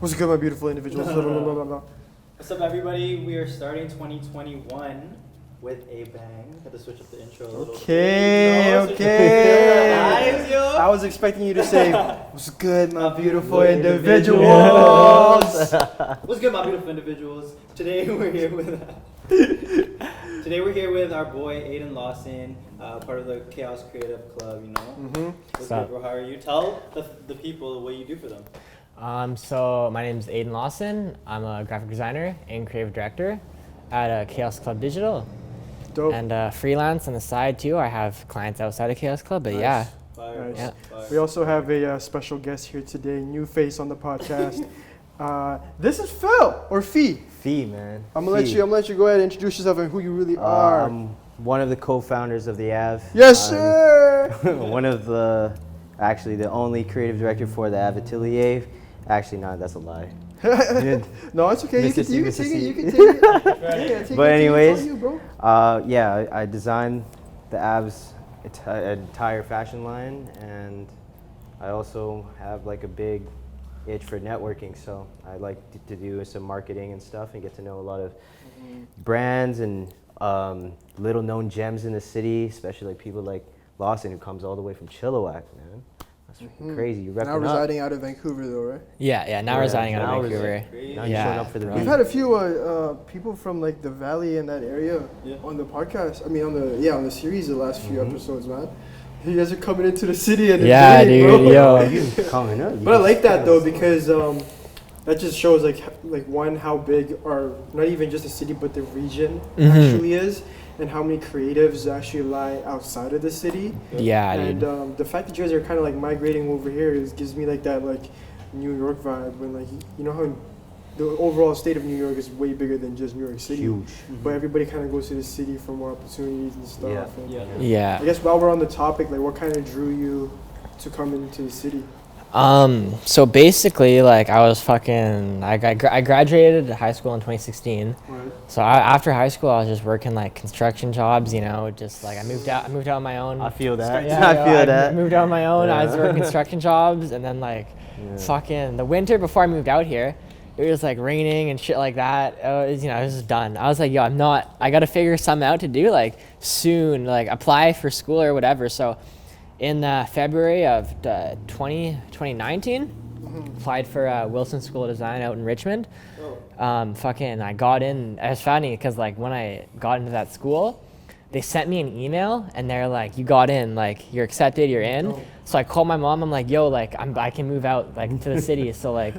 What's good, my beautiful individuals? What's up, everybody? We are starting 2021 with a bang. Had to switch up the intro a little. Okay. Nice, yo. I was expecting you to say, "What's good, my beautiful individuals?" What's good, my beautiful individuals? Today we're here with our boy Aidan Lawson, part of the Chaos Creative Club. You know. What's good, bro? How are you? Tell the people what you do for them. So my name is Aidan Lawson. I'm a graphic designer and creative director at Chaos Club Digital. Dope. And freelance on the side too. I have clients outside of Chaos Club, but Nice. yeah. Fire. Nice. Yeah. Fire. We also have a special guest here today, new face on the podcast. This is Phil or Fee. Fee, man. I'm gonna let you go ahead and introduce yourself and who you really are. I'm one of the co-founders of the AV. Yes, sir. One of the only creative director for the AV Atelier. Actually, no, that's a lie. No, it's okay. You can take it. But anyways, It's all you, bro. I designed the AV's entire fashion line, and I also have like a big itch for networking. So I like to do some marketing and stuff and get to know a lot of brands and little known gems in the city, especially like people like Lawson, who comes all the way from Chilliwack, man. That's crazy. You're Now residing out of Vancouver, though, right? Yeah. Now residing out of Vancouver. Now you're showing up for the We've had a few people from like the valley and that area on the podcast. I mean, on the series, the last few episodes, man. You guys are coming into the city and Yeah, enjoying, dude. bro. Yo. coming up. But I like that though because that just shows like one how big our not even just the city but the region actually is, and how many creatives actually lie outside of the city. Yeah, And dude. the fact that you guys are kind of like migrating over here gives me like that like New York vibe when like you know how the overall state of New York is way bigger than just New York City. Huge. But everybody kind of goes to the city for more opportunities and stuff. Yeah. And Yeah. I guess while we're on the topic, like what kind of drew you to come into the city? So basically, like I graduated high school in 2016. Right. So after high school, I was just working like construction jobs, you know, just like I moved out on my own. I feel that. Yeah, I feel that. moved out on my own. I was Yeah. working construction jobs, and then like fucking the winter before I moved out here, it was like raining and shit like that. It was just done. I was like, yo, I gotta figure something out to do like soon, like apply for school or whatever. So in February of 2019, applied for Wilson School of Design out in Richmond. I got in. It was funny because like when I got into that school, they sent me an email and they're like, you got in, like you're accepted, you're in. So I called my mom. I'm like, yo, like I can move out like to the city. So like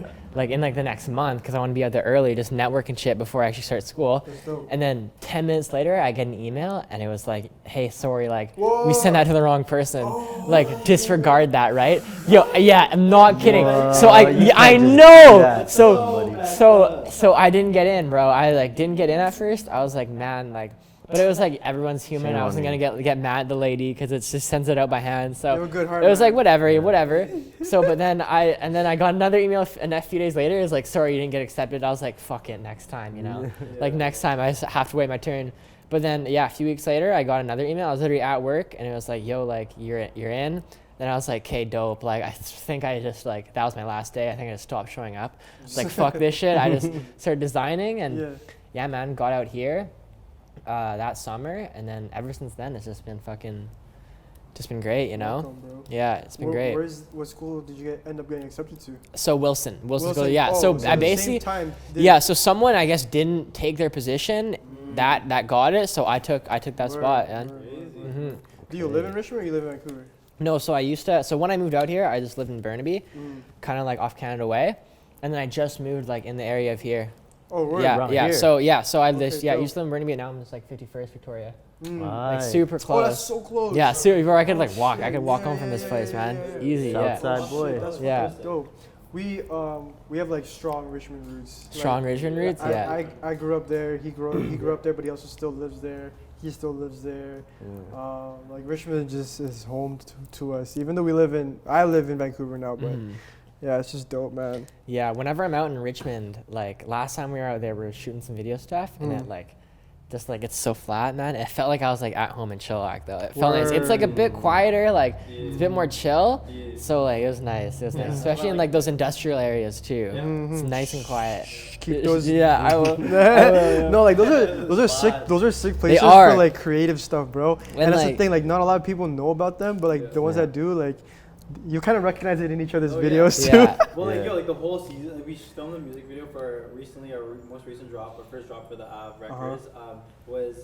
in like the next month, because I want to be out there early, just network and shit before I actually start school. And then 10 minutes later, I get an email and it was like, hey, sorry, like we sent that to the wrong person. Like disregard that, right? Yo, yeah, I'm not kidding. So I know. So I didn't get in, bro. I like didn't get in at first. I was like, man, like. But it was like everyone's human. Shame I wasn't on gonna get mad at the lady because it just sends it out by hand. So You have a good heart, it was man. like whatever. So but then I got another email and a few days later it was like, sorry, you didn't get accepted. I was like, fuck it, next time, you know. Like next time I just have to wait my turn. But then a few weeks later I got another email. I was literally at work and it was like, yo, like you're in. Then I was like, okay, dope. Like I think I just like that was my last day. I think I just stopped showing up. It's like fuck this shit. I just started designing and yeah, man, got out here. That summer, and then ever since then it's just been great, you know. Welcome, bro. Yeah, it's been great. What school did you end up getting accepted to? So Wilson School, yeah. Oh, so at I the basically same time, so someone I guess didn't take their position that got it, so I took that spot. And Do you live in Richmond or you live in Vancouver? no, so when I moved out here I just lived in Burnaby, kind of like off Canada Way, and then I just moved like in the area of here. Oh, word. Yeah. here. So I Okay, used to dope. live in Burnaby, and now I'm just like 51st Victoria, like Nice. super close. Oh, that's so close. Yeah, seriously, where I could like walk. I could walk home from this place, man. Easy, yeah. Southside boy. That's dope. We have like strong Richmond roots. Strong Richmond roots, yeah. I grew up there. He grew up there, but he also still lives there. He still lives there. Like Richmond just is home to us. Even though I live in Vancouver now, but yeah, it's just dope, man. Yeah, whenever I'm out in Richmond, like last time we were out there, we were shooting some video stuff, and it like just like it's so flat, man. It felt like I was like at home in Chilliwack though. It felt nice. It's like a bit quieter, like it's a bit more chill. So like it was nice. It was nice, especially in like those industrial areas too. It's nice and quiet. Keep those. Yeah, I will. No, like those are sick. Those are sick places are. for like creative stuff, bro. And that's the like- thing. Like not a lot of people know about them, but like the ones that do, like you kind of recognize it in each other's videos too. Yeah. Well, like yo, like the whole season, like we filmed a music video for recently our most recent drop, our first drop for the records, was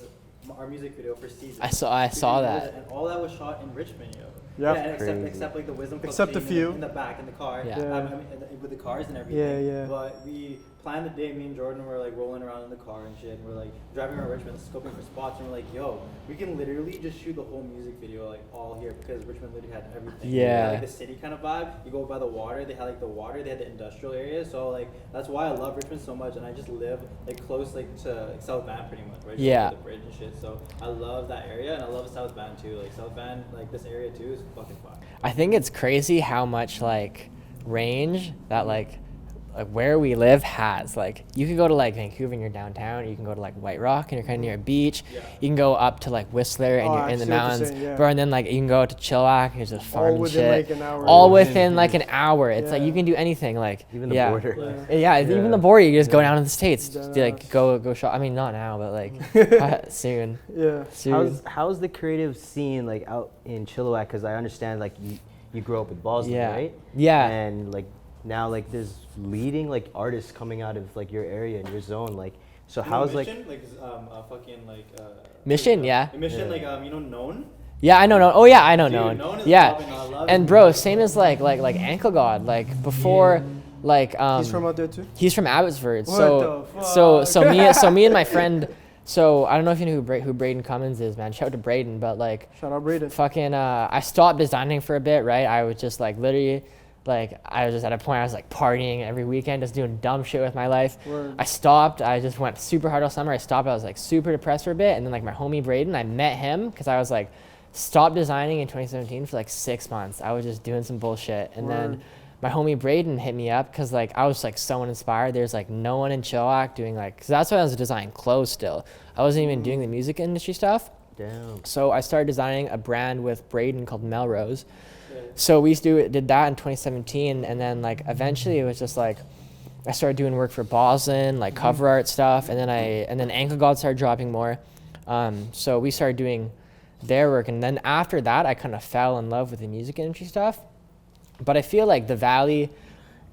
our music video for season. I saw that. And all that was shot in Richmond, yo. Yeah. and except like the Wisdom Club Except a scene few. in the back in the car. Yeah. Yeah. I mean, with the cars and everything. Yeah. But we planned the day. Me and Jordan were like rolling around in the car and shit. And we're like driving around Richmond, scoping for spots, and we're like, yo, we can literally just shoot the whole music video like all here because Richmond literally had everything. Yeah. They had, like the city kind of vibe. You go by the water. They had like the water. They had the industrial area. So like that's why I love Richmond so much. And I just live like close like to like South Van pretty much, right? Yeah. The bridge and shit. So I love that area, and I love South Van too. Like South Van, like this area too is fucking fun. I think it's crazy how much like range that like where we live has. Like you could go to like Vancouver and you're downtown, or you can go to like White Rock and you're kind of near a beach. Yeah. You can go up to like Whistler and Oh, you're I in the see what you're mountains, saying, yeah. bro. And then like you can go to Chilliwack and there's a farm All and within shit. like an hour. All within like an hour. It's like Yeah. you can do anything. Like Even the yeah. border. Yeah, even the border. You just go down to the States. Deadass. Like go shop. I mean, not now, but like soon. Yeah. Soon. How's the creative scene like out in Chilliwack? Because I understand like you grew up with Boston, Yeah. right? Yeah. And like now like there's leading like artists coming out of like your area and your zone. Like so how's like Mission? Fucking like Mission, yeah. Mission, like Known. Yeah, I know. Oh yeah, I know. Dude, Known. Known is Yeah, popping, I love and it. bro, same as like Ankle God. Like before, like He's from out there too. he's from Abbotsford. What So the so me and my friend. So I don't know if you know who Braden Cummins is, man. Shout out to Braden, but like Shout out Braden. fucking I stopped designing for a bit, right? I was just like literally like I was just at a point I was like partying every weekend, just doing dumb shit with my life. Word. I stopped. I just went super hard all summer. I stopped. I was like super depressed for a bit, and then like my homie Braden, I met him because I was like stopped designing in 2017 for like 6 months. I was just doing some bullshit, and then Word. my homie Braden hit me up because like I was like so inspired. There's like no one in Chilliwack doing like, because that's why I was designing clothes still. I wasn't even doing the music industry stuff. damn. So I started designing a brand with Braden called Melrose. So we did that in 2017, and then like eventually it was just like I started doing work for Boslin, like cover art stuff, and then Ankle God started dropping more. So we started doing their work, and then after that I kind of fell in love with the music industry stuff. But I feel like the Valley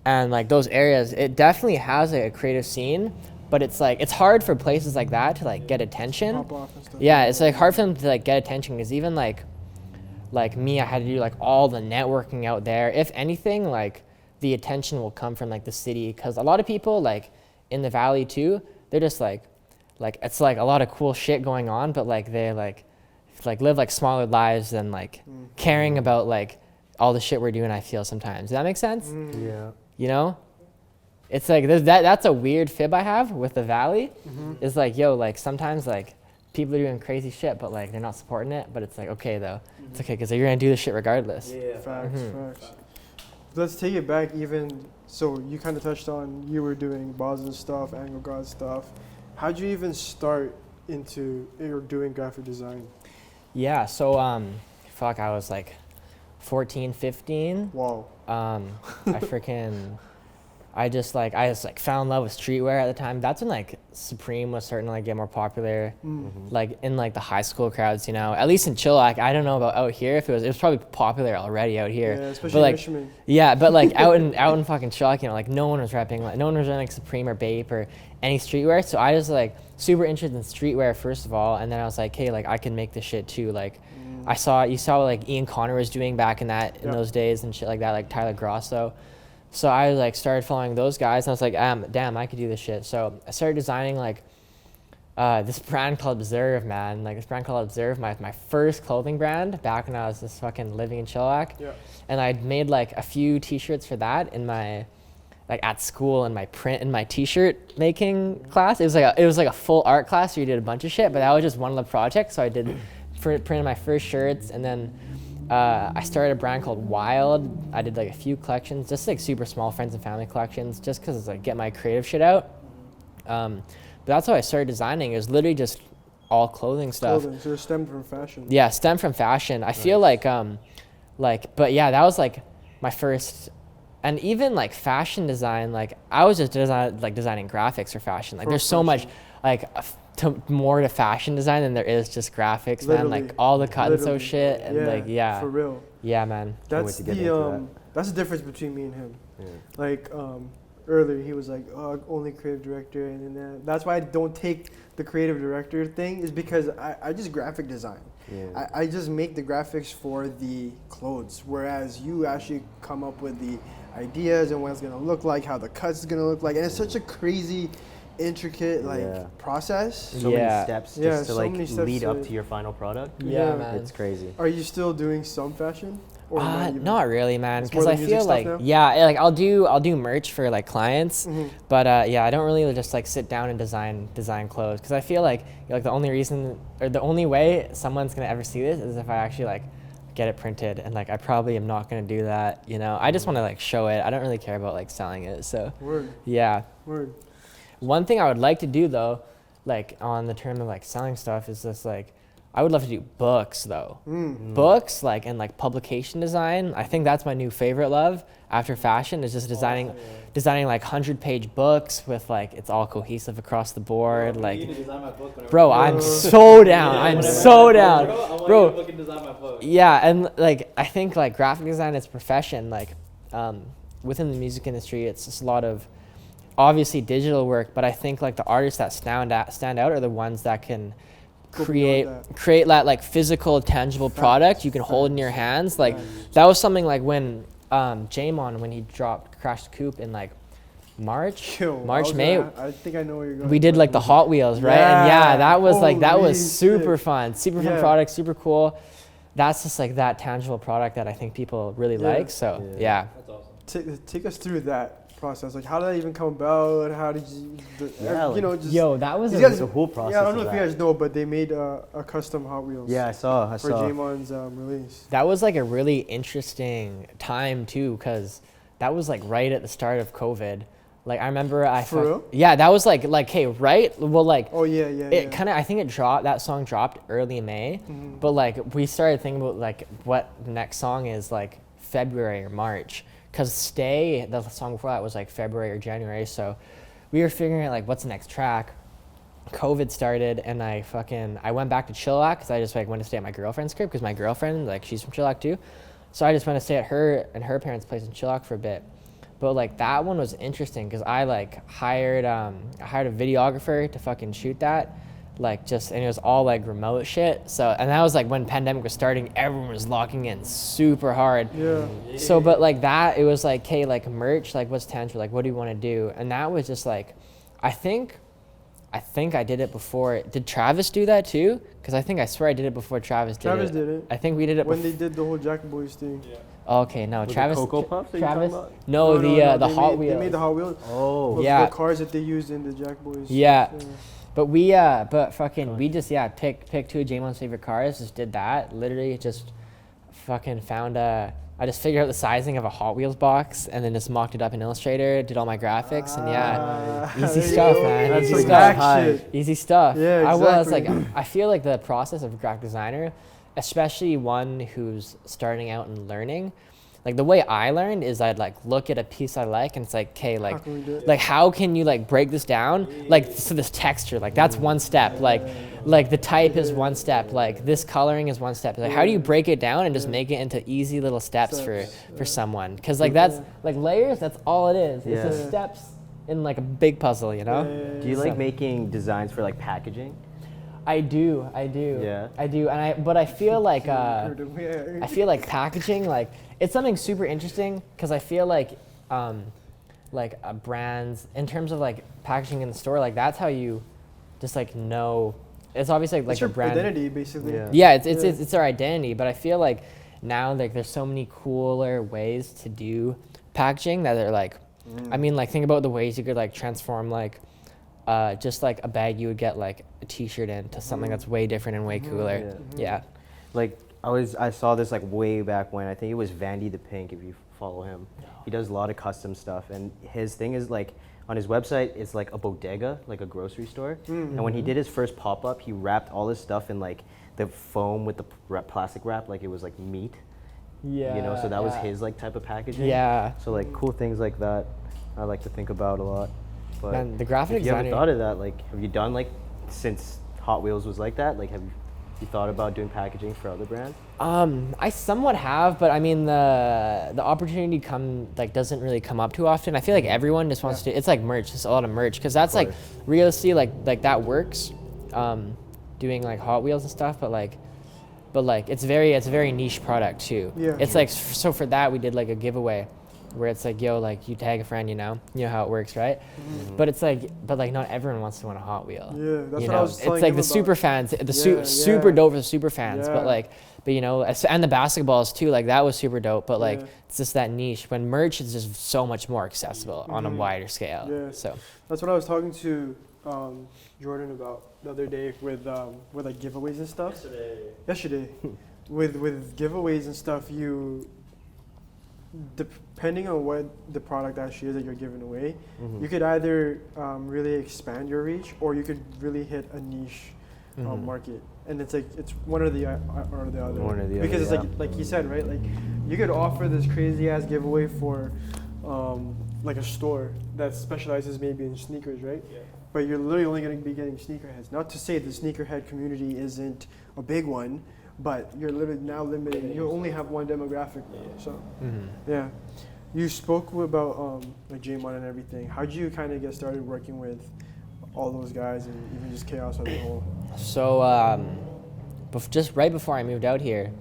and like those areas, it definitely has a creative scene, but it's like it's hard for places like that to like get attention. Pop off and stuff. Yeah, it's like hard for them to like get attention because even like me, I had to do like all the networking out there. If anything, like the attention will come from like the city, because a lot of people like in the Valley too, they're just like it's like a lot of cool shit going on, but like they like live like smaller lives than like caring about like all the shit we're doing. I feel sometimes. Does that make sense? Yeah. You know, it's like that's a weird fib I have with the Valley. It's like, yo, like sometimes like people are doing crazy shit, but like they're not supporting it. But it's like, okay though, it's okay because you're gonna do this shit regardless. Yeah. Facts. Let's take it back even. So you kind of touched on you were doing Boston stuff, Angle God stuff. How'd you even start into or doing graphic design? Yeah. So I was like 14, 15. Wow. I just fell in love with streetwear at the time. That's when like Supreme was starting to like get more popular, like in like the high school crowds, you know. At least in Chilliwack, I don't know about out here. If it was probably popular already out here. Yeah, especially but like, in Michigan. yeah, but like out in fucking Chilliwack, you know, like no one was repping, like no one was wearing like Supreme or Bape or any streetwear. So I was like super interested in streetwear first of all, and then I was like, hey, like I can make this shit too. Like you saw what like Ian Connor was doing back in those days and shit like that, like Tyler Grosso. So I like started following those guys, and I was like, damn, I could do this shit. So I started designing like this brand called Observe, man. Like this brand called Observe, my first clothing brand back when I was just fucking living in Chilliwack. Yeah. And I made like a few T-shirts for that in my like at school in my print and my T-shirt making class. It was like a full art class where you did a bunch of shit, but that was just one of the projects. So I printed my first shirts, and then I started a brand called Wild. I did like a few collections, just like super small friends and family collections, just because it's like get my creative shit out. But that's how I started designing. It was literally just all clothing stuff. Clothing, so it stemmed from fashion. Yeah, stem from fashion. I feel like but yeah, that was like my first, and even like fashion design, like I was just designing graphics for fashion. Like For there's so much fashion. like more to fashion design than there is just graphics, man. Literally. Like all the cut and sew Literally. shit, and yeah, For real. yeah, man. Can't wait That's to get the into that's the difference between me and him. Yeah. Like earlier, he was like, "Oh, only creative director," and then that's why I don't take the creative director thing, is because I just graphic design. Yeah. I just make the graphics for the clothes, whereas you actually come up with the ideas and what it's gonna look like, how the cuts is gonna look like, and it's such a crazy, intricate process. So Yeah. many steps Yeah, just to so like many steps lead up to- to your final product. Yeah, Yeah. man. It's crazy. Are you still doing some fashion? Or even? Not really, man. It's more Because the I music feel stuff like now? like I'll do merch for like clients, Mhm. but yeah, I don't really just like sit down and design clothes, because I feel like the only reason or the only way someone's gonna ever see this is if I actually like get it printed, and like I probably am not gonna do that. I just want to like show it. I don't really care about like selling it. So Word, yeah. word. One thing I would like to do though, like on the term of like selling stuff, is just like I would love to do books though. Books like and like publication design. I think that's my new favorite love after fashion, is just designing like 100-page books with like it's all cohesive across the board. You Like need to design my book whenever bro, you- I'm so down. Yeah, I'm whenever so you do, down. I want Bro. you to fucking design my book. Yeah, and like I think like graphic design is a profession. Like within the music industry, it's just a lot of obviously digital work, but I think like the artists that stand out are the ones that can Go create beyond that. create that like physical, tangible product you can hold in your hands. Like that was something like when Jamon, when he dropped Crash the Coupe in like March, Yo, May. I think I know where you're going. We did like the Hot Wheels, right? And Yeah, yeah, that was like that holy was super shit. fun, super fun Yeah. product, super cool. That's just like that tangible product that I think people really Yeah. like. So Yeah. yeah. That's awesome. Take us through that process. Like, how did that even come about? How did you, just Yo, that was these a guys- the whole process. Yeah, I don't know of if you that. guys know, but they made a custom Hot Wheels. Yeah, I saw. For Jamon's release. that was like a really interesting time too, because that was like right at the start of COVID. Like I remember For real? yeah, that was like hey, right? Well, like Oh yeah. it kind of, I think that song dropped early May, Mhm. but like we started thinking about like what the next song is, like February or March, because Stay, the song before that, was like February or January. So we were figuring out like what's the next track. COVID started, and I went back to Chilliwack, because I just like went to stay at my girlfriend's crib, because my girlfriend, like, she's from Chilliwack too. So I just went to stay at her and her parents' place in Chilliwack for a bit. But like that one was interesting, because I like hired a videographer to fucking shoot that, like just, and it was all like remote shit. So, and that was like when pandemic was starting, everyone was locking in super hard. Yeah. So, but like that, it was like, okay, like merch, like what's tangible, like what do you want to do? And that was just like, I think I did it before. Did Travis do that too? Because I swear I did it before Travis did it. Travis did it. I think we did it When bef- they did the whole Jack Boys thing. Yeah. Okay, no, Was it Travis. Cocoa Puffs that you're Travis. talking about? No, the they Hot made, Wheels. They made the Hot Wheels. Oh. With Yeah. the cars that they used in the Jack Boys. Yeah. But we we just picked two of Jamon's favorite cars, just did that. Literally just fucking found I just figured out the sizing of a Hot Wheels box, and then just mocked it up in Illustrator, did all my graphics, and yeah. Easy There you stuff, go. man. That's Easy like stuff. hack shit. Easy stuff. Yeah, I was exactly. like, I feel like the process of a graphic designer, especially one who's starting out and learning, like the way I learned is I'd like look at a piece I like, and it's like, okay, How like can we do it? like how can you like break this down, like so this texture, like that's one step, like the type is one step, like this coloring is one step, like how do you break it down and just make it into easy little steps for someone, because like that's like layers, that's all it is. It's Yeah. just steps in like a big puzzle, you know. Do you like So- making designs for like packaging? I do. Yeah. I do, but I feel like Yeah. I feel like packaging, like it's something super interesting, because I feel like brands, in terms of like packaging in the store, like that's how you just like know. It's obviously like It's a your brand. identity, basically. Yeah. Yeah, it's our identity, but I feel like now like there's so many cooler ways to do packaging that are like, I mean, like think about the ways you could like transform like just like a bag you would get like a t-shirt in to something that's way different and way cooler. Yeah. Like I saw this like way back when, I think it was Vandy the Pink, if you follow him. He does a lot of custom stuff, and his thing is like on his website it's like a bodega, like a grocery store. And when he did his first pop-up, he wrapped all his stuff in like the foam with the plastic wrap, like it was like meat. Yeah. You know, so that was his like type of packaging. Yeah. So like cool things like that, I like to think about a lot. But Man, the graphic if you haven't designer- thought of that, like, have you done like since Hot Wheels was like that? Like, have you thought about doing packaging for other brands? I somewhat have, but I mean the opportunity doesn't really come up too often. I feel like everyone just wants to. It's like merch, just a lot of merch, because that's like realistically like that works, doing like Hot Wheels and stuff. But like it's a very niche product too. Yeah. It's like so for that we did like a giveaway, where it's like yo like you tag a friend, you know how it works, right? But it's like not everyone wants to win a Hot Wheel. Yeah, that's you what know? I was telling It's like him the about. super fans, super Yeah. dope for the super fans, Yeah. but you know, and the basketballs too, like that was super dope, but like Yeah. it's just that niche when merch is just so much more accessible on a wider scale. Yeah. So That's what I was talking to Jordan about the other day with like giveaways and stuff. Yesterday, with giveaways and stuff, you depending on what the product actually is that you're giving away, you could either really expand your reach, or you could really hit a niche market. And it's like it's one or the other. One or the because other, it's like you said, right? Like you could offer this crazy ass giveaway for like a store that specializes maybe in sneakers, right? Yeah. But you're literally only going to be getting sneakerheads. Not to say the sneakerhead community isn't a big one, but you're literally now limited. You only have one demographic now. So yeah, you spoke about like J-Mon and everything. How'd you kind of get started working with all those guys and even just Chaos as a whole? So just right before I moved out here,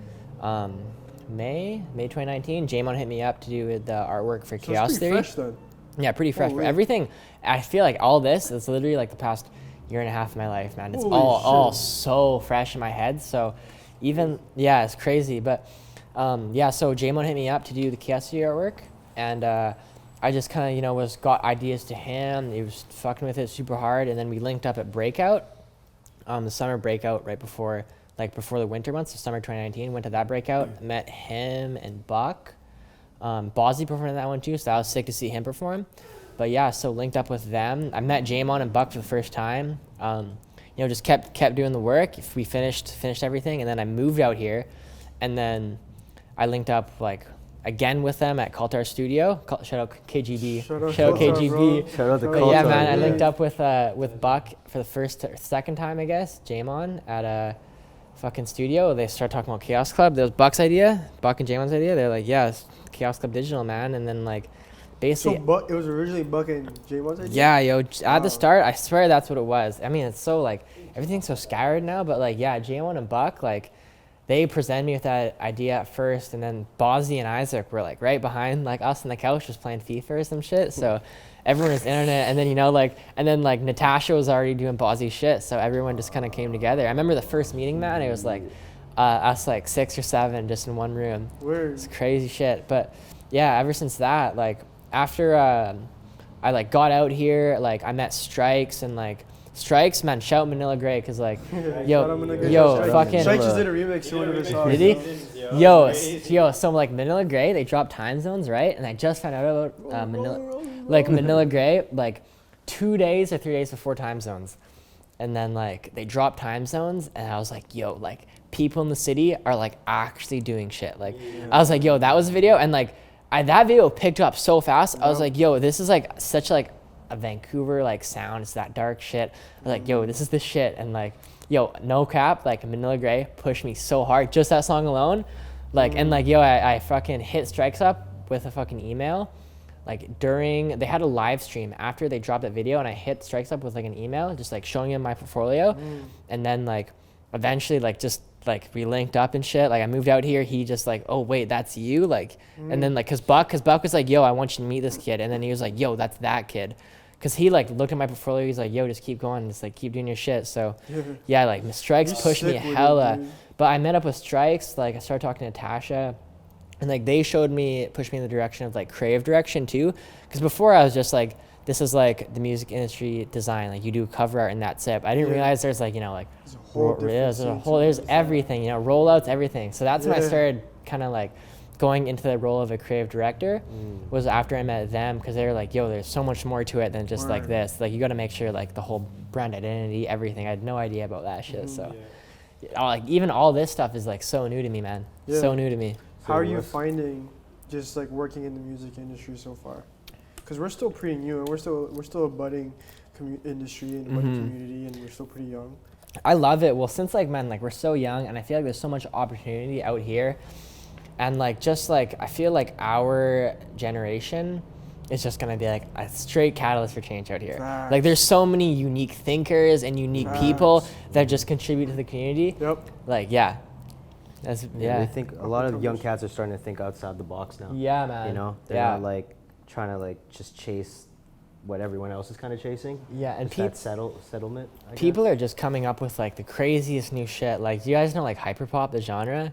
May 2019, J-Mon hit me up to do the artwork for So Chaos it's pretty Theory. fresh then. Yeah, pretty fresh. Oh, But wait. everything, I feel like all this is literally like the past year and a half of my life, man. It's Holy all shit. so fresh in my head. So even, yeah, it's crazy. But yeah, so J-Mon hit me up to do the Chaos Theory artwork. And I just kind of, got ideas to him. He was fucking with it super hard. And then we linked up at Breakout, the summer Breakout right before the winter months, so summer 2019. Went to that Breakout, met him and Buck. Bosley performed in that one too, so that was sick to see him perform. But yeah, so linked up with them. I met J-Mon and Buck for the first time. Just kept doing the work. We finished everything, and then I moved out here, and then I linked up again with them at Kaltar Studio. Shout out KGB. Shout out KGB. bro. Shout out to But yeah, Kaltar, man, I yeah. linked up with Buck for the second time, I guess. J-Mon at a fucking studio. They started talking about Chaos Club. That was Buck's idea, Buck and J-Mon's idea. They're like, yeah, it's Chaos Club Digital, man. And then So basically, Buck, it was originally Buck and J-Mon's idea? yeah, yo, at Wow. the start, I swear that's what it was. I mean, it's so everything's so scattered now, but yeah, J-Mon and Buck, they presented me with that idea at first, and then Bozzy and Isaac were right behind us on the couch just playing FIFA or some shit. So everyone was internet, and then Natasha was already doing Bozzy shit, so everyone just kind of came together. I remember the first meeting, man, it was us 6 or 7 just in one room. Word. It's crazy shit. But yeah, ever since that, after I got out here, I met Strikes, and Strikes, man, shout Manila Gray, cause Shout yo, out Manila Gray. yo, Strikes- fucking, Strikes just did a remix to one of his songs. Did he? Yo, so Manila Gray, they dropped time zones, right? And I just found out about Manila Gray 2 days or 3 days before time zones. And then they dropped time zones, and I was like, yo, people in the city are actually doing shit. I was like, yo, that was a video, and that video picked up so fast. I was like, yo, this is such a Vancouver sound. It's that dark shit. I was like, yo, this is the shit. And yo, no cap, Manila Gray pushed me so hard. Just that song alone. Yo, I fucking hit Strikes up with a fucking email. They had a live stream after they dropped that video, and I hit Strikes up with an email, just showing him my portfolio. And then eventually we linked up and shit. I moved out here, he just oh wait, that's you? And then cause Buck was yo, I want you to meet this kid. And then he was yo, that's that kid. Cause he looked at my portfolio, he's yo, just keep going, just keep doing your shit. So yeah, Strikes He's pushed me sick with it, hella. dude. But I met up with Strikes, I started talking to Natasha, and they pushed me in the direction of Crave direction too. Cause before I was just this is the music industry design, you do cover art and that's it. But I didn't realize there's There's a whole different there's scene to there's it. everything, rollouts, everything. So that's when I Yeah. started kind of going into the role of a creative director was after I met them, because they were like, yo, there's so much more to it than just like this. Like, you got to make sure like the whole brand identity, everything. I had no idea about that shit. So like even all this stuff is like so new to me, man. So new to me. How are you finding just like working in the music industry so far? Because we're still pretty new, and we're still a budding industry and budding community, and we're still pretty young. I love it. Well, since like, man, like we're so young, and I feel like there's so much opportunity out here, and like just like I feel like our generation is just gonna be like a straight catalyst for change out here. Facts. Like there's so many unique thinkers and unique people that just contribute to the community. Yep. Like that's I think a lot of young cats are starting to think outside the box now. Yeah, man. You know, they're not like trying to like just chase what everyone else is kind of chasing. Yeah, and that settlement. People are just coming up with like the craziest new shit. Like, do you guys know like hyperpop, the genre?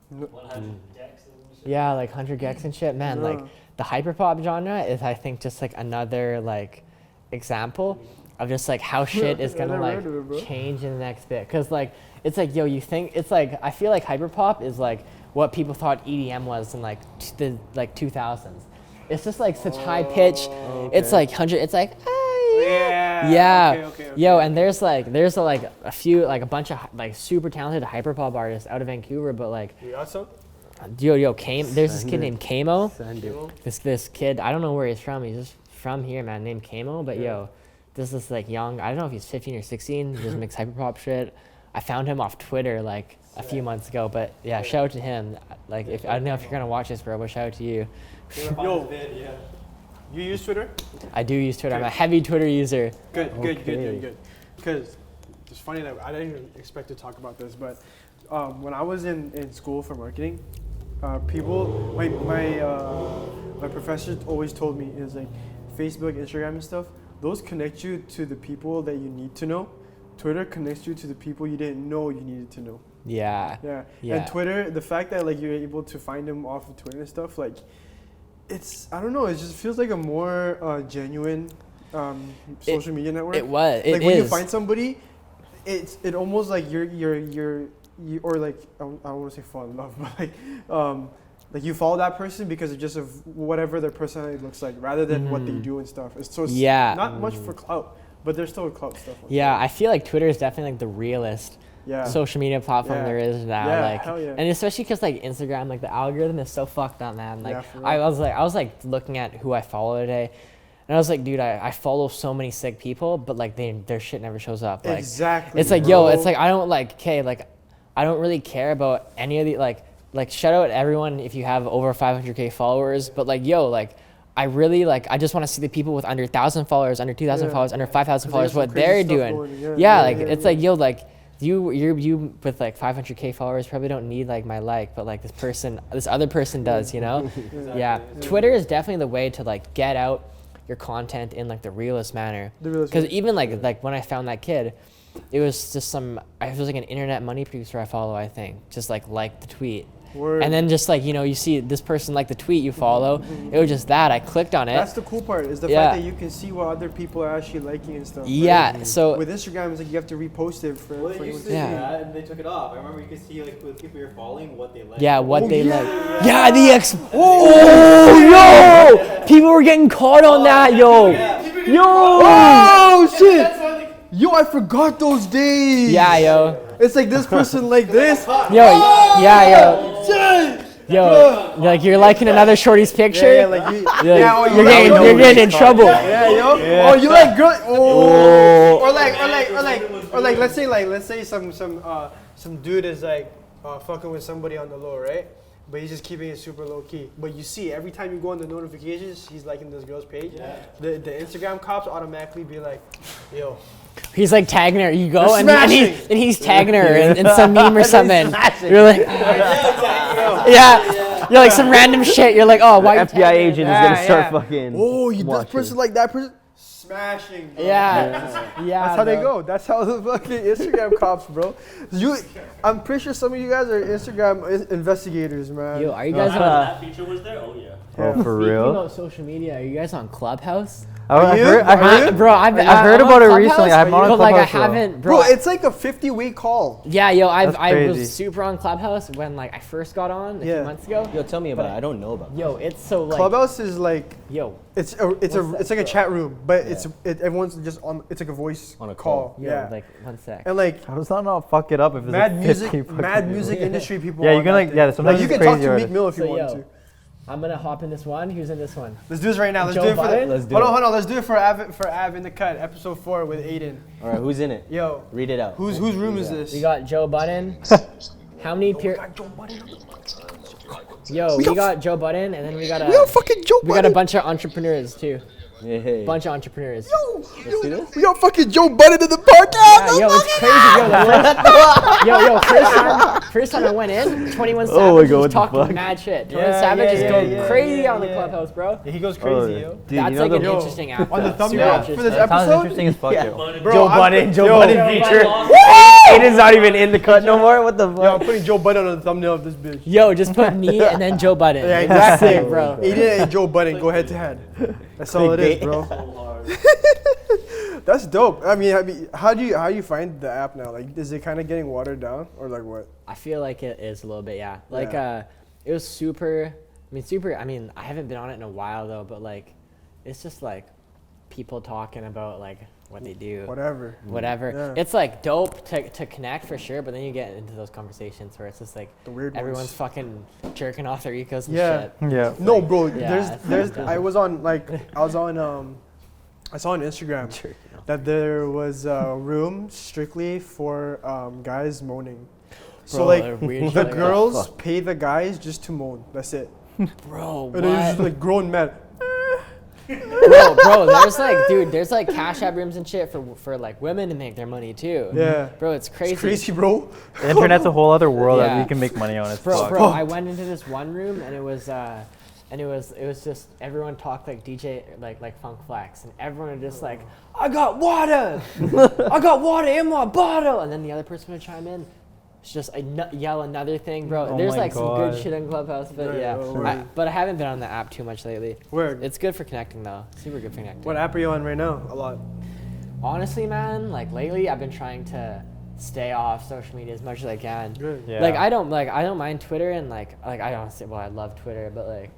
100 Gex and shit. Yeah, like 100 Gex and shit. Man, like the hyperpop genre is, I think, just like another like example of just like how shit is gonna like change in the next bit. Cause like it's like, yo, you think it's like, I feel like hyperpop is like what people thought EDM was in like the like 2000s. It's just like such high pitch. It's like 100. It's like Okay. Yo, and there's a few, like a bunch of like super talented hyperpop artists out of Vancouver, but like You got some? there's this kid named Kamo. This kid, I don't know where he's from. He's just from here, man, named Kamo. But yo, this is like young. I don't know if he's 15 or 16. He just makes hyperpop shit. I found him off Twitter like a few months ago, but yeah, shout out to him. Like, if I don't know if you're gonna watch this, bro, but shout out to you. Yo, you use Twitter? I do use Twitter. I'm a heavy Twitter user. Good. Because it's funny that I didn't even expect to talk about this, but when I was in school for marketing, people, my professors always told me is like Facebook, Instagram, and stuff. Those connect you to the people that you need to know. Twitter connects you to the people you didn't know you needed to know. Yeah. And Twitter, the fact that like you're able to find them off of Twitter and stuff, like it's, I don't know, it just feels like a more genuine social media network. It was. Like when you find somebody, it almost like you or like I don't want to say fall in love, but like you follow that person because of whatever their personality looks like, rather than what they do and stuff. So it's not much for clout, but there's still clout stuff. I feel like Twitter is definitely like the realest social media platform there is now. And especially because like Instagram, like the algorithm is so fucked up, man. Like I was looking at who I follow today, and I was like, dude, I follow so many sick people, but like their shit never shows up. Like, exactly. It's like, yo, it's like I don't really care about any of the like shout out everyone if you have over 500K followers, but like, yo, like I really I just want to see the people with under 1,000 followers, under 2,000 followers, under 5,000 followers, what they're doing. It's like, yo, like you with like 500K followers probably don't need like my but like this other person does, you know? Twitter is definitely the way to like get out your content in like the realest manner. Because even like when I found that kid, it was just it was like an internet money producer I follow, I think, just like the tweet. Word. And then just like, you know, you see this person like the tweet you follow, it was just that I clicked on it. That's the cool part, is the fact that you can see what other people are actually liking and stuff. So with Instagram, it's like you have to repost it for they used to do that, and they took it off. I remember you could see like with people you're following what they like. People were getting caught on that, yo. Oh shit. Yo, I forgot those days. Yeah, yo. It's like this person like this. Yo, like you're liking another shorty's picture. You're getting in trouble. Oh, you like girl? Or like let's say some dude is like fucking with somebody on the low, right? But he's just keeping it super low key. But you see, every time you go on the notifications, he's liking this girl's page. The Instagram cops automatically be like, yo. He's like tagging her. You go and he's tagging her in some meme or something. You're like, you're like some random shit. You're like, oh, why? FBI agent is gonna start fucking. Oh, this person like that person. smashing. Bro. Yeah. Yeah. That's how they bro. go. That's how the fucking Instagram cops, bro. I'm pretty sure some of you guys are Instagram investigators, man. Yo, are you No, guys after on? that feature was there? Oh, yeah. Oh, for Speaking real? about social media, are you guys on Clubhouse? I you? heard, I Are heard, you? Bro, I've heard I'm about on it recently. Clubhouse, I'm not on but like I Clubhouse, though. haven't, Bro, it's like a 50-way call. Yeah, yo, I That's was crazy. super on Clubhouse when like I first got on a Yeah. few months ago. Yo, tell me about it. I don't know about it. Yo, it's so like Clubhouse is like yo, it's What's like that, a chat room, but Yeah. everyone's just on. It's like a voice On a call. call. yo, Yeah, like 1 sec. and like how does that not fuck it up if it's mad like music, 50 mad fucking music people? industry people. Yeah, on you can that like thing. yeah. Sometimes Like you it's can talk crazy to Meek artists. Mill if you So, want yo. to. I'm gonna hop in this one. Who's in this one? Let's do this right now. Let's Joe do it for Budden? Let's do hold it. on, hold on. Let's do it for Av in the Cut, episode 4 with Aidan. All right, who's in it? Yo, Read it out. whose room is this? We got Joe Budden. How many peer? Yo, we got Joe Budden, and then we got fucking Joe we got a bunch of entrepreneurs too. Yeah. Bunch of entrepreneurs. We got fucking Joe Budden in the podcast. Yeah, yo, it's crazy. Yo, first time I went in, 21 Savage Oh my God, was what the talking fuck? mad shit. 21 Yeah, Savage yeah, is yeah, going yeah, crazy yeah, on the yeah. Clubhouse, bro. He goes crazy, yo. Dude, That's you know like an the, interesting app. On the though. thumbnail Super for this interesting. sounds episode, interesting as fuck, yo. bro, Joe I'm Budden, put- Joe yo, Budden Budden feature. lost. Aiden's not even in the cut no more. What the fuck? Yo, I'm putting Joe Budden on the thumbnail of this bitch. Yo, just put me and then Joe Budden. Yeah, exactly, bro. Aidan and Joe Budden go head to head. That's all it is, bro. So hard. That's dope. I mean, how do you find the app now? Like, is it kind of getting watered down, or like what? I feel like it is a little bit, yeah. Like, Yeah. it was super. I mean, I haven't been on it in a while though, but like, it's just like people talking about like what they do, Whatever. whatever. Yeah. It's like dope to connect for sure, but then you get into those conversations where it's just like The weird everyone's ones. fucking jerking off their ecos and Yeah. shit. Yeah. No, bro. Yeah, There's. it's I was on I saw on Instagram that there was a room strictly for guys moaning. So Bro, like they're weird the shit like that. girls pay the guys just to moan. That's it. Bro, And they're what? just like grown men. bro, there's like cash app rooms and shit for like women to make their money too. Yeah. Bro, it's crazy. It's crazy, bro. The internet's a whole other world that Yeah. we can make money on. It's Bro, fucked. bro, I went into this one room and it was just everyone talked like DJ like Funk Flex, and everyone was just like, I got water in my bottle, and then the other person would chime in. It's just yell another thing, bro. Oh There's my like some good God. shit in Clubhouse, but Yeah, yeah. yeah. But I haven't been on the app too much lately. Where? It's good for connecting though. Super good for connecting. What app are you on right now? A lot. Honestly, man, like lately I've been trying to stay off social media as much as I can. Good. Yeah. Like I don't mind Twitter and like I don't say, well, I love Twitter, but like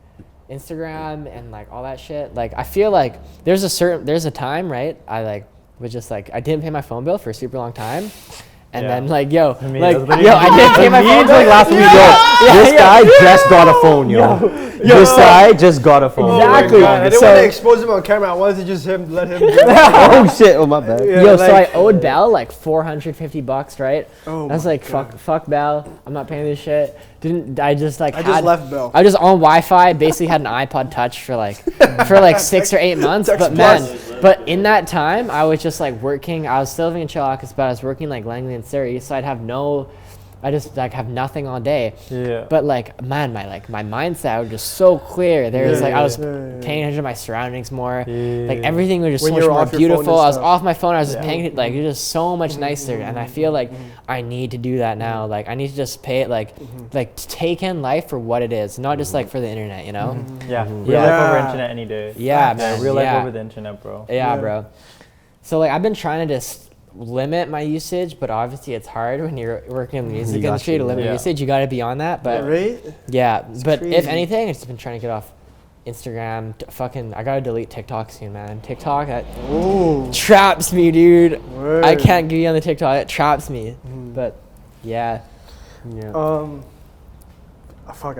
Instagram and like all that shit. Like I feel like there's a time, right? I like was just like I didn't pay my phone bill for a super long time. And Yeah. then like yo, I mean, like that's literally- yo, I didn't pay my Me phone and bill. like last week, This guy just got a phone, yo. This guy just got a phone. Exactly. God, I didn't So- want to expose him on camera. I wanted to just let him. Oh shit! Oh my bad. Yeah, Yo, so I like- owed Bell like $450, right? Oh I was my like, fuck Bell. I'm not paying this shit. I just left Bell. I was just on Wi-Fi. Basically had an iPod Touch for like 6 or 8 months. Text But Plus. man, but in that time, I was just like working. I was still living in Chillicothe, but I was working like Langley and Surrey, so I just like have nothing all day. Yeah. But like, man, my mindset was just so clear. There was Yeah, like I was yeah, yeah. paying attention to my surroundings more. Yeah. Like everything was just When so much you were more off your phone and beautiful. I was stuff. off my phone. I was just paying like it was just so much nicer. And I feel like Mm-hmm. I need to do that now. Like I need to just pay it like take in life for what it is, not just like for the internet. You know? Yeah. Real Yeah. life over internet any day. Yeah, man. Real life yeah. over the internet, bro. Yeah, Yeah. bro. So like I've been trying to just limit my usage, but obviously it's hard when you're working in the music got industry you, to limit yeah. usage. You got to be on that. But Right? yeah, but if crazy. anything, I've just been trying to get off Instagram. I gotta delete TikTok soon, man. TikTok that Oh. traps me, dude. Word. I can't get on the TikTok. It traps me. But yeah, Fuck.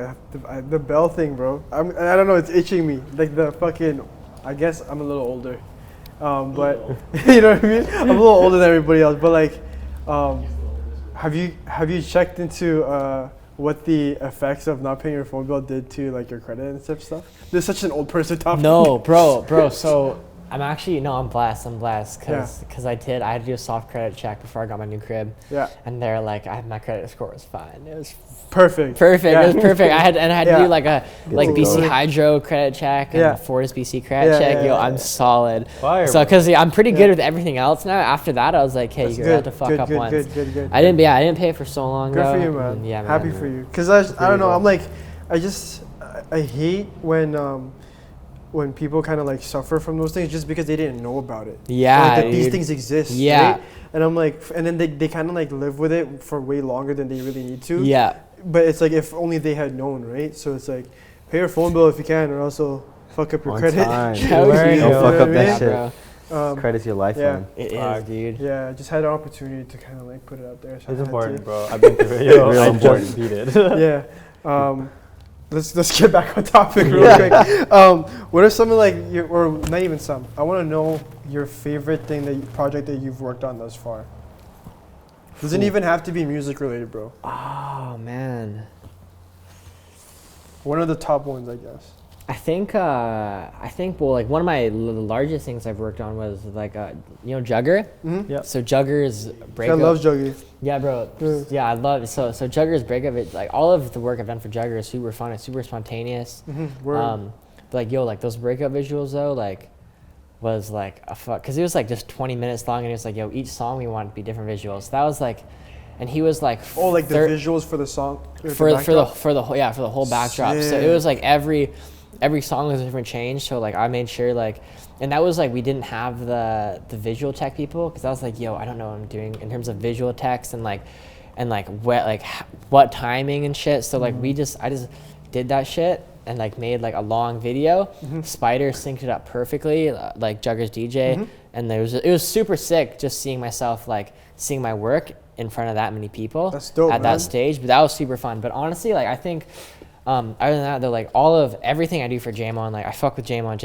The Bell thing, bro. I don't know. It's itching me. Like the fucking. I guess I'm a little older. But you know what I mean. I'm a little older than everybody else. But like, have you checked into what the effects of not paying your phone bill did to like your credit and stuff? This is such an old person topic. no, bro. So I'm actually no, I'm blessed. I'm blessed Yeah. because I had to do a soft credit check before I got my new crib. Yeah. And they're like, my credit score was fine. It was Perfect. perfect. Yeah. It was perfect. I had to do like a like to BC go. Hydro credit check and Yeah. Fortis BC credit Yeah, check. yeah, Yo, yeah, I'm yeah. solid. Fire, So because I'm pretty Yeah. good with everything else now. After that, I was like, hey, That's you're gonna have good. to fuck Good, up good, once. good. I didn't pay for so long Good though. for you, man. And yeah, man. Happy for you. Cause I don't know. I'm like, I hate when people kind of like suffer from those things just because they didn't know about it. Yeah, Or, like, that these dude. things exist. Yeah. Right? And I'm like, and then they kind of like live with it for way longer than they really need to. Yeah. But it's like if only they had known, right? So it's like, pay your phone bill if you can, or also fuck up your On credit. time. Hell Don't yeah. fuck up Yeah, that shit. bro. Credit's your lifeline. It Fuck. is, dude. Yeah, I just had an opportunity to kind of like put it out there. So I It's had important, to. bro. I've been through it. Yo, Real I important. just beat it. Yeah. Let's get back on topic real quick. What are some of like your, or not even some? I want to know your favorite project that you've worked on thus far. Doesn't even have to be music related, bro. Oh man. One of the top ones, I guess. I think well, like one of my largest things I've worked on was like Jugger. Mm-hmm. Yeah. So Jugger's I breakup. love Juggy. Yeah, bro. Yeah. Yeah, I love it. So Jugger's breakup. Like all of the work I've done for Jugger is super fun. It's super spontaneous. Word. But like those breakup visuals though, like was like a fuck, because it was like just 20 minutes long, and it was like each song we wanted to be different visuals. That was like, and he was like Oh, like the visuals for the song. for the whole backdrop. So it was like every song was a different change. So like I made sure like, and that was like we didn't have the visual tech people, because I was like, I don't know what I'm doing in terms of visual text and what timing and shit. So like I just did that shit and like made like a long video. Spider synced it up perfectly, like Jugger's DJ, and it was super sick just seeing myself, like seeing my work in front of that many people. That's dope, at man. that stage. But that was super fun. But honestly, like I think other than that, though, like all of everything I do for Jamon, like I fuck with Jamon.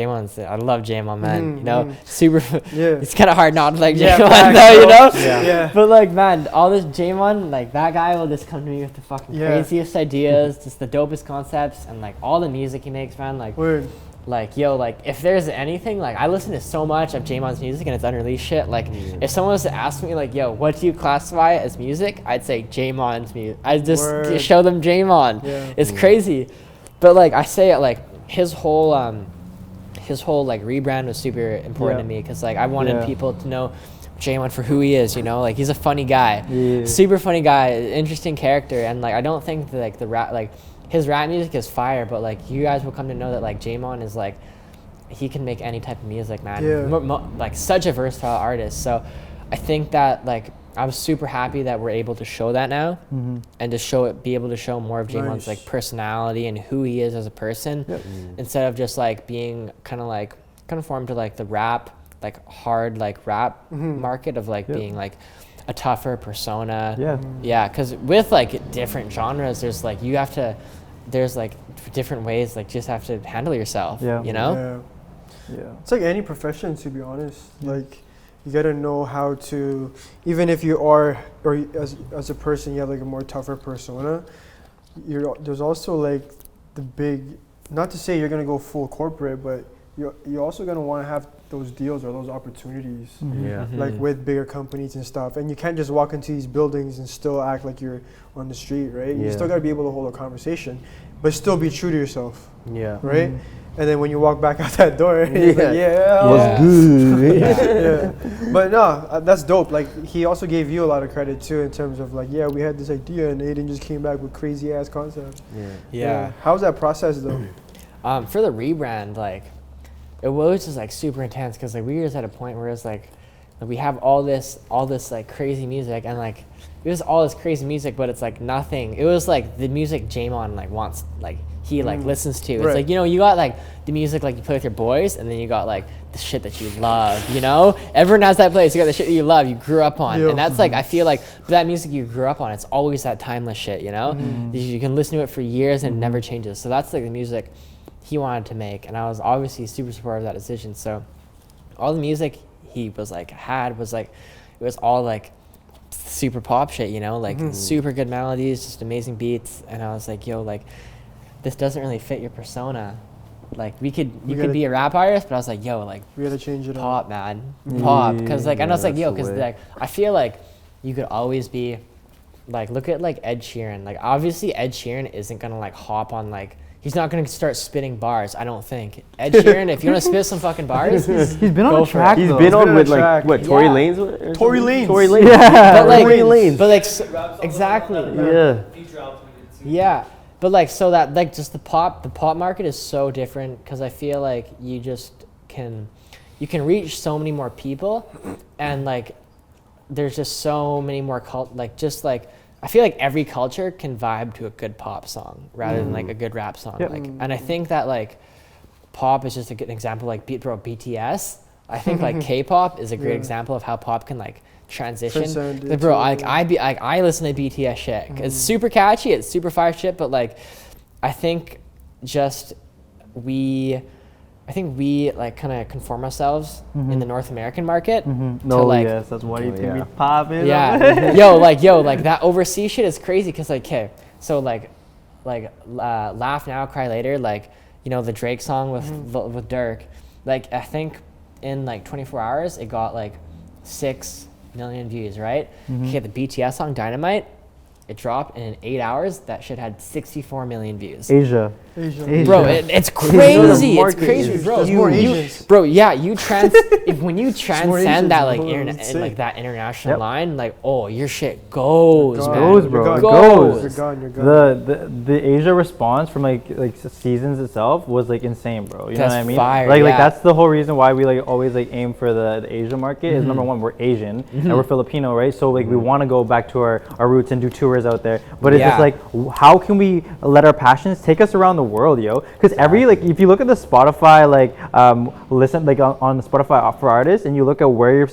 I love Jamon, man. You know, super. Yeah. It's kind of hard not to like Yeah, Jamon, facts, though. You bro. know. Yeah. But like, man, all this Jamon, like that guy will just come to me with the fucking Yeah. craziest ideas, just the dopest concepts, and like all the music he makes, man. Word. Like if there's anything, like I listen to so much of Jamon's music and it's unreleased shit. Like if someone was to ask me like, what do you classify as music? I'd say Jamon's music. I just Word. show them Jamon. Yeah. It's crazy. But like I say it, like his whole like rebrand was super important to me, because like I wanted people to know Jamon for who he is, like he's a funny guy. Super funny guy, interesting character, and like I don't think that like the rap, like his rap music is fire, but like you guys will come to know that like Jamon is like, he can make any type of music, man. Yeah. Like such a versatile artist. So I think that like I was super happy that we're able to show that now, and to be able to show more of Jamon's Nice. like personality and who he is as a person, instead of just like being kind of conformed to like the rap, like hard like rap market of like being like a tougher persona. Yeah, because with like different genres, there's like there's like different ways, like just have to handle yourself. You know. Yeah. It's like any profession, to be honest. Like, you gotta know how to, even if you are, or as a person, you have like a more tougher persona. There's also like the big, not to say you're gonna go full corporate, but you're also gonna want to have those deals or those opportunities, like with bigger companies and stuff. And you can't just walk into these buildings and still act like you're on the street, right? You still gotta be able to hold a conversation, but still be true to yourself, right? And then when you walk back out that door, you're like, What's good? yeah. But no, that's dope. Like, he also gave you a lot of credit too, in terms of like, we had this idea and Aidan just came back with crazy ass concepts. Yeah. How's that process though? For the rebrand, like it was just like super intense, because like we were just at a point where it's like we have all this like crazy music, and like it was all this crazy music, but it's like nothing. It was like the music Jamon like wants, like he like listens to. It's Right. like, you got like the music like you play with your boys, and then you got like the shit that you love, Everyone has that place. You got the shit that you love, you grew up on. And that's like, I feel like that music you grew up on, it's always that timeless shit, You can listen to it for years and it never changes. So that's like the music he wanted to make, and I was obviously super supportive of that decision. So all the music he was like it was all like super pop shit, like super good melodies, just amazing beats. And I was like, like this doesn't really fit your persona. like you We could gotta- be a rap artist, but I was like, yo, like We gotta change it up. pop, man, pop, because like, and I was like, that's yo, the because way. like I feel like you could always be, like, look at like Ed Sheeran. Like obviously Ed Sheeran isn't gonna like hop on like. He's not gonna start spitting bars, I don't think. Ed Sheeran, if you wanna spit some fucking bars, He's been on Go a for track. it. He's He's been been on on with a like track. what? Tory Yeah. Lanez. Or Tory something? Lanez. Tory Lanez. Yeah. but like, Tory Lanez. but like, Rap songs exactly. on that, Yeah. Future albums we did too. Yeah, but like so that like just the pop market is so different because I feel like you can reach so many more people, and like there's just so many more I feel like every culture can vibe to a good pop song rather than like a good rap song. Yep. Like, and I think that like pop is just a good example. Like BTS, I think like K-pop is a great Yeah. example of how pop can like transition. Transcend Like, bro, into- I listen to BTS shit. It's super catchy. It's super fire shit. But like, I think just we like kind of conform ourselves in the North American market. No, like- yes, that's why you Oh, think we yeah. pop it. Yeah, yo, like that overseas shit is crazy. Cause like, okay, so like, Laugh Now, Cry Later, like, you know, the Drake song with Dirk, like I think in like 24 hours it got like 6 million views, right? Okay, the BTS song Dynamite, it dropped, and in 8 hours that shit had 64 million views. Asia. Asia. Bro, it's crazy. It's market crazy, is bro. There's more You- Asians. bro, yeah, when you more Asians, transcend that like bro, internet, it's insane. like that international Yep. line, like, oh, your shit goes, Gone. man. Goes, bro. You're It gone. goes. You're gone. You're gone. The Asia response from like seasons itself was like insane, bro. You know That's what I mean? fire, like yeah. that's the whole reason why we like always like aim for the Asia market is number one, we're Asian and we're Filipino, right? So like we want to go back to our roots and do tours out there. But it's Yeah. just like how can we let our passions take us around the world, yo? Because every like if you look at the Spotify like listen like on the Spotify for artists and you look at where your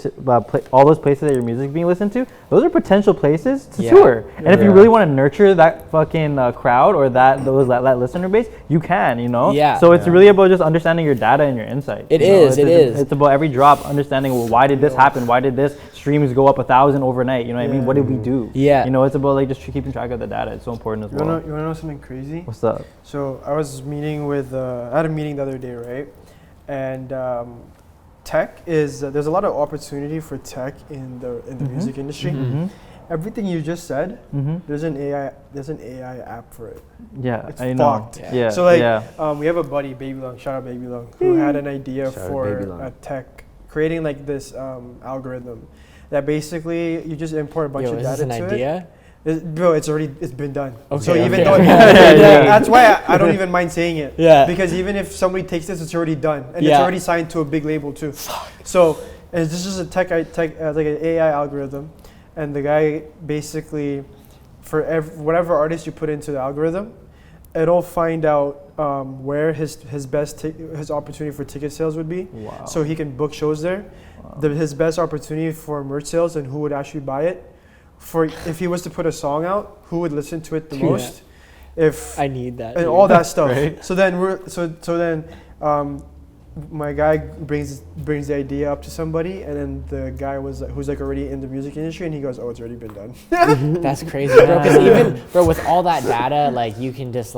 all those places that your music is being listened to, those are potential places to Yeah. tour. And if you Yeah. really want to nurture that fucking crowd or that listener base, you can, you know. Yeah. So it's really about just understanding your data and your insight. It you know? is, it It's- is. It's about every drop understanding, well, why did this happen? Why did this streams go up 1,000 overnight? You know what I mean? What did we do? Yeah. You know, it's about like just keeping track of the data. It's so important as You well. wanna know something crazy? What's up? So I was meeting with, I had a meeting the other day, right? And tech is, there's a lot of opportunity for tech in the music industry. Mm-hmm. Everything you just said, Mm-hmm. there's an AI app for it. Yeah, It's I know. fucked. Yeah. Yeah. So like, yeah. we have a buddy, Baby Long, shout out Baby Long, who had an idea Shout out for Baby Long. a tech, creating like this algorithm that basically you just import a bunch Yo, of is this data an to idea? it. Bro, it's been done. Okay, So even okay. though Yeah. that's why I don't even mind saying it. Yeah. Because even if somebody takes this, it's already done, and it's Yeah. already signed to a big label too. So and this is a tech like an AI algorithm, and the guy basically, for whatever artist you put into the algorithm, it'll find out where his best his opportunity for ticket sales would be. Wow. So he can book shows there. His best opportunity for merch sales and who would actually buy it. For if he was to put a song out, who would listen to it the Yeah. most? If I need that. and dude. all that stuff. Right. So then my guy brings the idea up to somebody, and then the guy who's like already in the music industry, and he goes, "Oh, it's already been done." That's crazy, bro. Because even, bro, with all that data, like you can just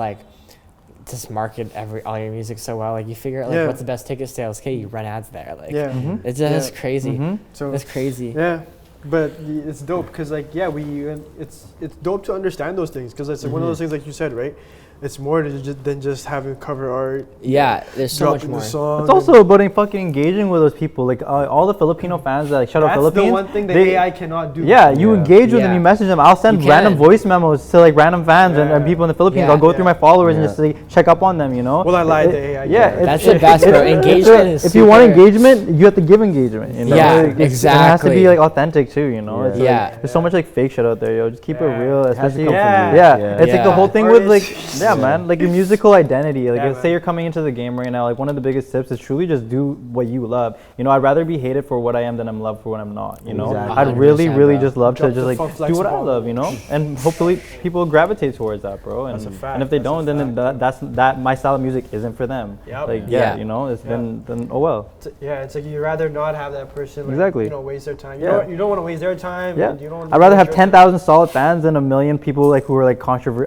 market all your music so well. Like you figure out like Yeah. what's the best ticket sales. Okay, you run ads there. Like Yeah. Mhm. it's just Yeah. crazy. Mhm. So That's crazy. yeah, but it's dope because like it's dope to understand those things because it's like one of those things like you said, right? It's more than just having cover art. Yeah, there's so much dropping more. the song. It's also about fucking engaging with those people. Like all the Filipino fans that like, shout out that's Philippines. the one thing that they- AI cannot do. Yeah, you Yeah. engage with them, Yeah. you message them. I'll send You random can. voice memos to like random fans and Yeah. people in the Philippines. Yeah. I'll go through my followers and Yeah. just like check up on them, you know? Well, I lied, It- the AI Yeah, can. That's the best, bro. Engagement is If you want super- engagement, you have to give engagement. You know? Yeah, Like, It has to exactly. be like authentic too, you know? Yeah. It's, like, Yeah. there's so much like fake shit out there, yo. Just keep it Yeah. real. It has to Especially come Yeah. from you. yeah, Yeah. it's like the whole thing with like, Artists. yeah, man, like your musical identity. Like, Yeah, say man. you're coming into the game right now. Like, one of the biggest tips is truly just do what you love. You know, I'd rather be hated for what I am than I'm loved for what I'm not. You know, Exactly. I'd really, 100%, really bro. just love Drop to just the like fuck do what I flexible. love. You know, and hopefully people gravitate towards that, bro. And That's a fact. and if they That's a don't, then that my style of music isn't for them. Yep. Like, Yeah. yeah, you know, it's Yeah. then oh well. It's like you'd rather not have that person like, Exactly. waste their time. Yeah. You don't want to waste their time. Yeah, and you don't wanna I'd rather have waste your 10,000 solid fans than a million people like who are like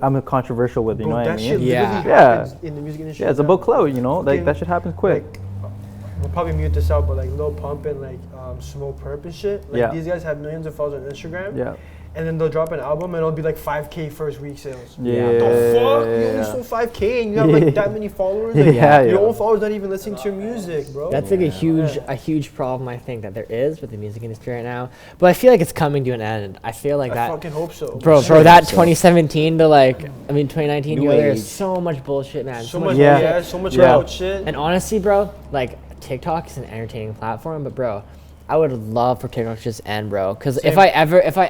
I'm controversial with. You Bro, know what I that mean? shit Yeah. literally Yeah. happens in the music industry. Yeah, it's now. about clout, you know. Like Fucking, that shit happens quick. Like, we'll probably mute this out, but like Lil Pump and like Smoke Perp and shit. Like Yeah. these guys have millions of followers on Instagram. Yeah. And then they'll drop an album and it'll be like 5K first week sales. Yeah. The fuck? You only sold 5K and you have like that many followers? Like, Yeah, your yeah. own followers not even listening to your music, bro. That's like a huge problem I think that there is with the music industry right now. But I feel like it's coming to an end. I feel like I that, fucking hope so. bro, that 2017 to like, 2019 New year, there's age. so much bullshit, man. So much, Yeah. yeah, so much Yeah. about shit. And honestly, bro, like TikTok is an entertaining platform, but bro, I would love for TikTok to just end, bro. Because if Same. I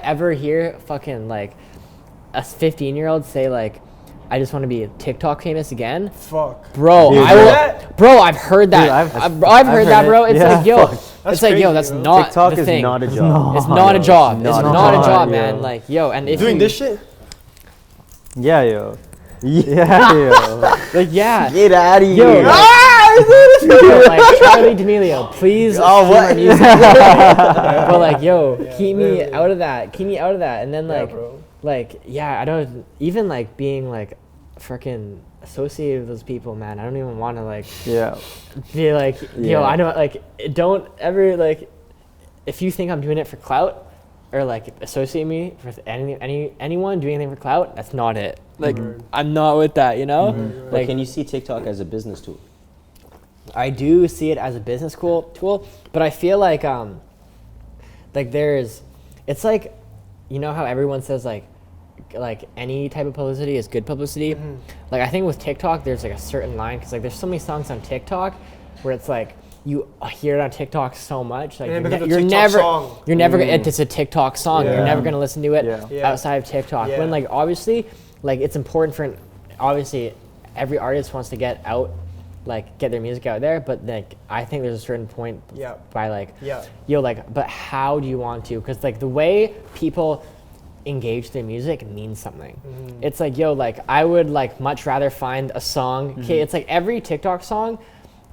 ever hear fucking like a 15-year-old say like, I just want to be TikTok famous again, Fuck. bro, Dude, I will. that? Bro, I've heard that. Dude, I've heard that, it. bro. It's Yeah, like, yo, fuck. it's That's like, yo, crazy, that's bro. not TikTok the is thing. not a job. It's not a yo, job. It's not a not a job, job, yo. man. Like, yo, and if Doing you, this shit? Yeah, yo. Yeah, yo. like, yeah. Get out of Yo, here. yo, like Charlie D'Amelio, please. Oh, stream our what? music. But like, yo, keep me literally. out of that. Keep me out of that. And then Yeah, like, bro. I don't even like being like, freaking associated with those people, man. I don't even want to like Yeah. be like, yo, Yeah. I don't like. Don't ever like. If you think I'm doing it for clout, or like associate me with anyone doing anything for clout, that's not it. Like, I'm not with that, you know. But Like, can you see TikTok as a business tool? I do see it as a business tool, but I feel like there's, it's like, you know how everyone says like any type of publicity is good publicity. Like I think with TikTok, there's like a certain line because like there's so many songs on TikTok where it's like you hear it on TikTok so much, like And it becomes a you're TikTok never song. you're never gonna, it's a TikTok song. You're Yeah. never gonna listen to it Yeah. Yeah. outside of TikTok. Yeah. When like obviously, like it's important for obviously every artist wants to get their music out there, but like I think there's a certain point Yeah. by like Yeah. yo, like, but how do you want to? Because like the way people engage their music means something. It's like, yo, like I would like much rather find a song. Okay, it's like every TikTok song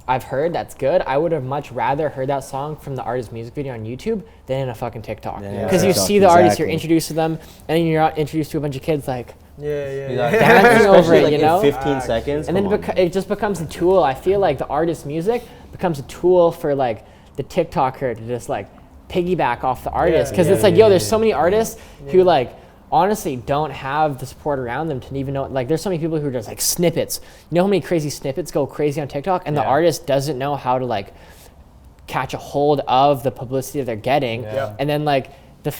I've heard that's good. I would have much rather heard that song from the artist's music video on YouTube than in a fucking TikTok. Yeah, Because you TikTok, see the artist, you're exactly. introduced to them, and then you're not introduced to a bunch of kids like Yeah. dancing over Especially it, like you know? in 15 seconds. And then come on. it just becomes a tool. I feel like the artist's music becomes a tool for like the TikToker to just like piggyback off the artist. Because it's like, yo, there's so many artists who like honestly don't have the support around them to even know. Like there's so many people who are just like snippets. You know how many crazy snippets go crazy on TikTok? And the artist doesn't know how to like catch a hold of the publicity that they're getting. Yeah. And then like the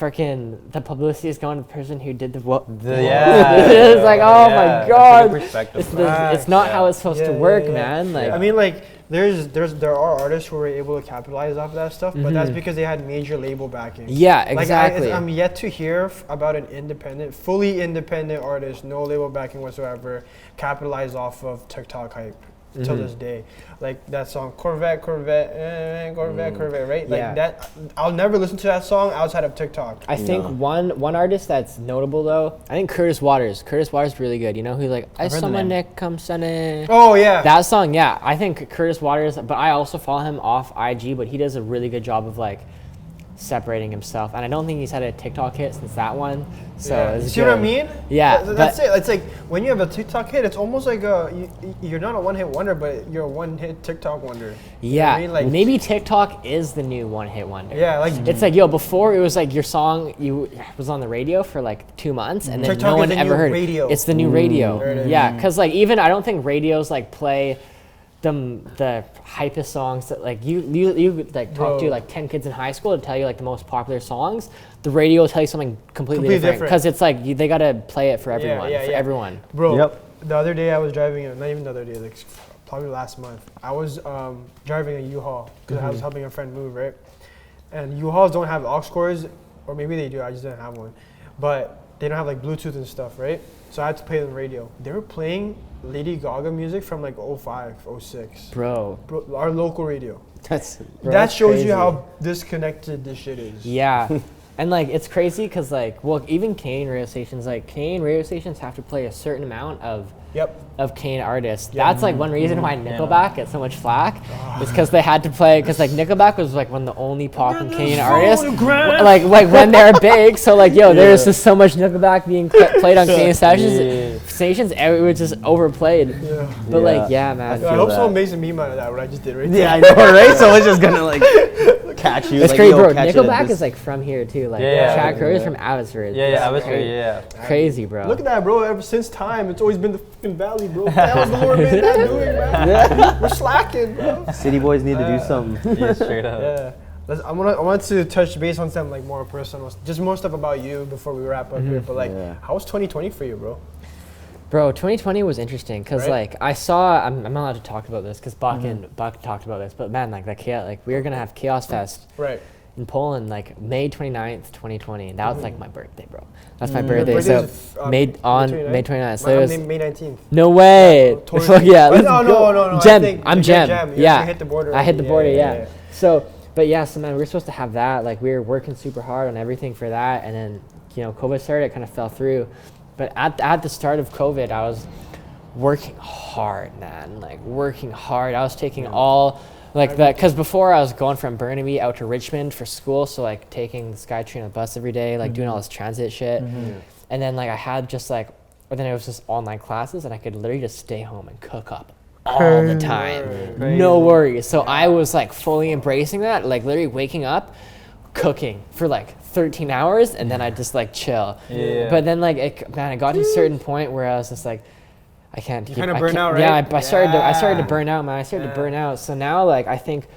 publicity is going to the person who did the Yeah. it's like, oh my god. Perspective. It's not how it's supposed to work, man. Like, I mean, like, there are artists who were able to capitalize off of that stuff, but that's because they had major label backing. yeah, Like, exactly. I'm yet to hear about an fully independent artist, no label backing whatsoever, capitalize off of TikTok hype till this day. Like that song Corvette, Corvette, right? Like Yeah. that. I'll never listen to that song outside of TikTok. I think one artist that's notable though, I think Curtis Waters. Curtis Waters is really good. You know who's like, I heard saw the my name. neck come sunny. Oh yeah. That song, yeah. I think Curtis Waters, but I also follow him off IG, but he does a really good job of like separating himself. And I don't think he's had a TikTok hit since that one. So yeah. it's See what I good. mean? Yeah, That's but- it. It's like when you have a TikTok hit, it's almost like you're not a one-hit wonder, but you're a one-hit TikTok wonder. You know Yeah, what I mean? Like, maybe TikTok is the new one-hit wonder. yeah, like It's like, yo, before it was like your song was on the radio for like 2 months and then TikTok no is one the ever new heard radio. it. It's the new radio. There it is. Yeah, because like even I don't think radios like play the hypest songs that like you like talk to Bro. like 10 kids in high school to tell you like the most popular songs. The radio will tell you something completely Completely different different. because it's like they gotta play it for everyone. yeah, for yeah. everyone. Bro, Yep. the other day I was driving, not even the other day, like probably last month, I was driving a U-Haul because I was helping a friend move, right? And U-Hauls don't have aux cords, or maybe they do, I just didn't have one. But they don't have like Bluetooth and stuff, right? So I had to play the radio. They were playing Lady Gaga music from like 05, 06. Bro. Bro, our local radio. That's Bro, that that's shows crazy. you how disconnected this shit is. Yeah. And like it's crazy because like well even Canadian radio stations have to play a certain amount of Canadian artists. That's like one reason why Nickelback gets so much flack is because they had to play because like Nickelback was like one of the only pop and Canadian artists like when they're big. So like there's just so much Nickelback being played on Canadian stations. It was just overplayed. But like man, I hope someone makes a meme out of that. What I just did right. Yeah, I know, right? Someone's just gonna like catch you. It's like, crazy, yo, bro. catch it. Nickelback is like from here too. Like Chad Kroger is from Abbotsford. Crazy, bro. Look at that, bro. Ever since time, it's always been the fucking valley, bro. What the hell is the Lord man not doing, man? We're slacking, bro. City boys need to do something. Yeah, straight up. Yeah. I want to touch base on something like more personal, just more stuff about you before we wrap up here. But like, how was 2020 for you, bro? Bro, 2020 was interesting because like I saw I'm not allowed to talk about this because Buck talked about this, but man, like that chaos, like we were gonna have Chaos Fest in Poland like May 29th, 2020, and that was like my birthday, bro. That's my birthday. So May 29th. So it was May 19th. No way. No. Gem. I'm Gem. Yeah. Hit the border. I hit the border. Yeah. So, but so man, we were supposed to have that. Like we were working super hard on everything for that, and then COVID started. It kind of fell through. But at the start of COVID, I was working hard, man. Like working hard. I was taking all like that because before I was going from Burnaby out to Richmond for school, so like taking the SkyTrain and bus every day, like doing all this transit shit. And then like I had just like, or then it was just online classes, and I could literally just stay home and cook up all the time, no worries. So I was like fully embracing that, like literally waking up, cooking for like 13 hours and then I just like chill. But then like it got to a certain point where I was just like I can't keep kind of burn out, right? Yeah, I started to burn out, man. I started to burn out. So now like I think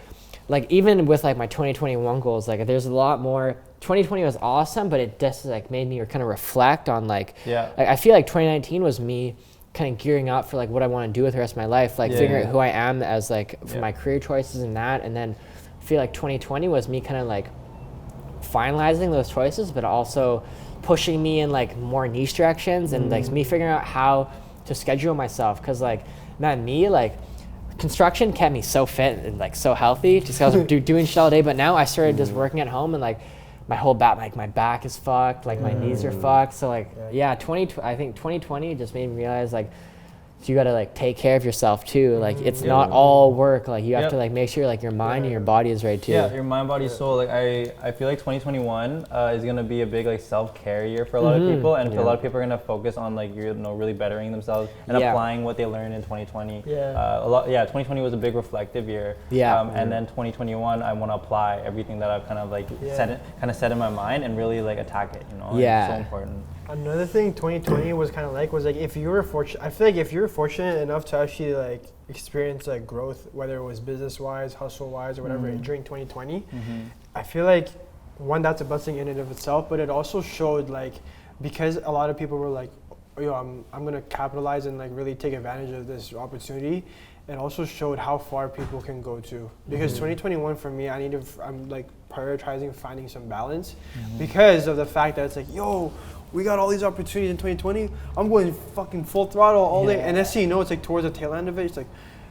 like even with like my 2021 goals, like there's a lot more. 2020 was awesome, but it just like made me kind of reflect on like I feel like 2019 was me kind of gearing up for like what I want to do with the rest of my life, like figuring out who I am as like for my career choices and that. And then I feel like 2020 was me kind of like finalizing those choices, but also pushing me in like more niche directions and like me figuring out how to schedule myself. Cause like, man, me like construction kept me so fit and like so healthy just cause I was doing shit all day. But now I started just working at home and like my whole back, like my back is fucked, like my knees are fucked. So like, I think 2020 just made me realize like, you gotta like take care of yourself too. Like it's not all work. Like you have to like make sure like your mind and your body is right too. Yeah, your mind, body, soul. Like I feel like 2021 is gonna be a big like self-care year for a lot of people, and a lot of people are gonna focus on like really bettering themselves and applying what they learned in 2020. 2020 was a big reflective year. And then 2021 I want to apply everything that I've kind of like set in my mind and really like attack it. It's so important. Another thing 2020 was kind of like if you were fortunate, I feel like if you were fortunate enough to actually like experience like growth, whether it was business wise, hustle wise, or whatever during 2020, I feel like one, that's a blessing in and of itself, but it also showed like, because a lot of people were like, I'm gonna capitalize and like really take advantage of this opportunity. It also showed how far people can go to. Because 2021 for me, I'm like prioritizing finding some balance because of the fact that it's like, we got all these opportunities in 2020. I'm going fucking full throttle all day. And next thing you know, it's like towards the tail end of it, it's like,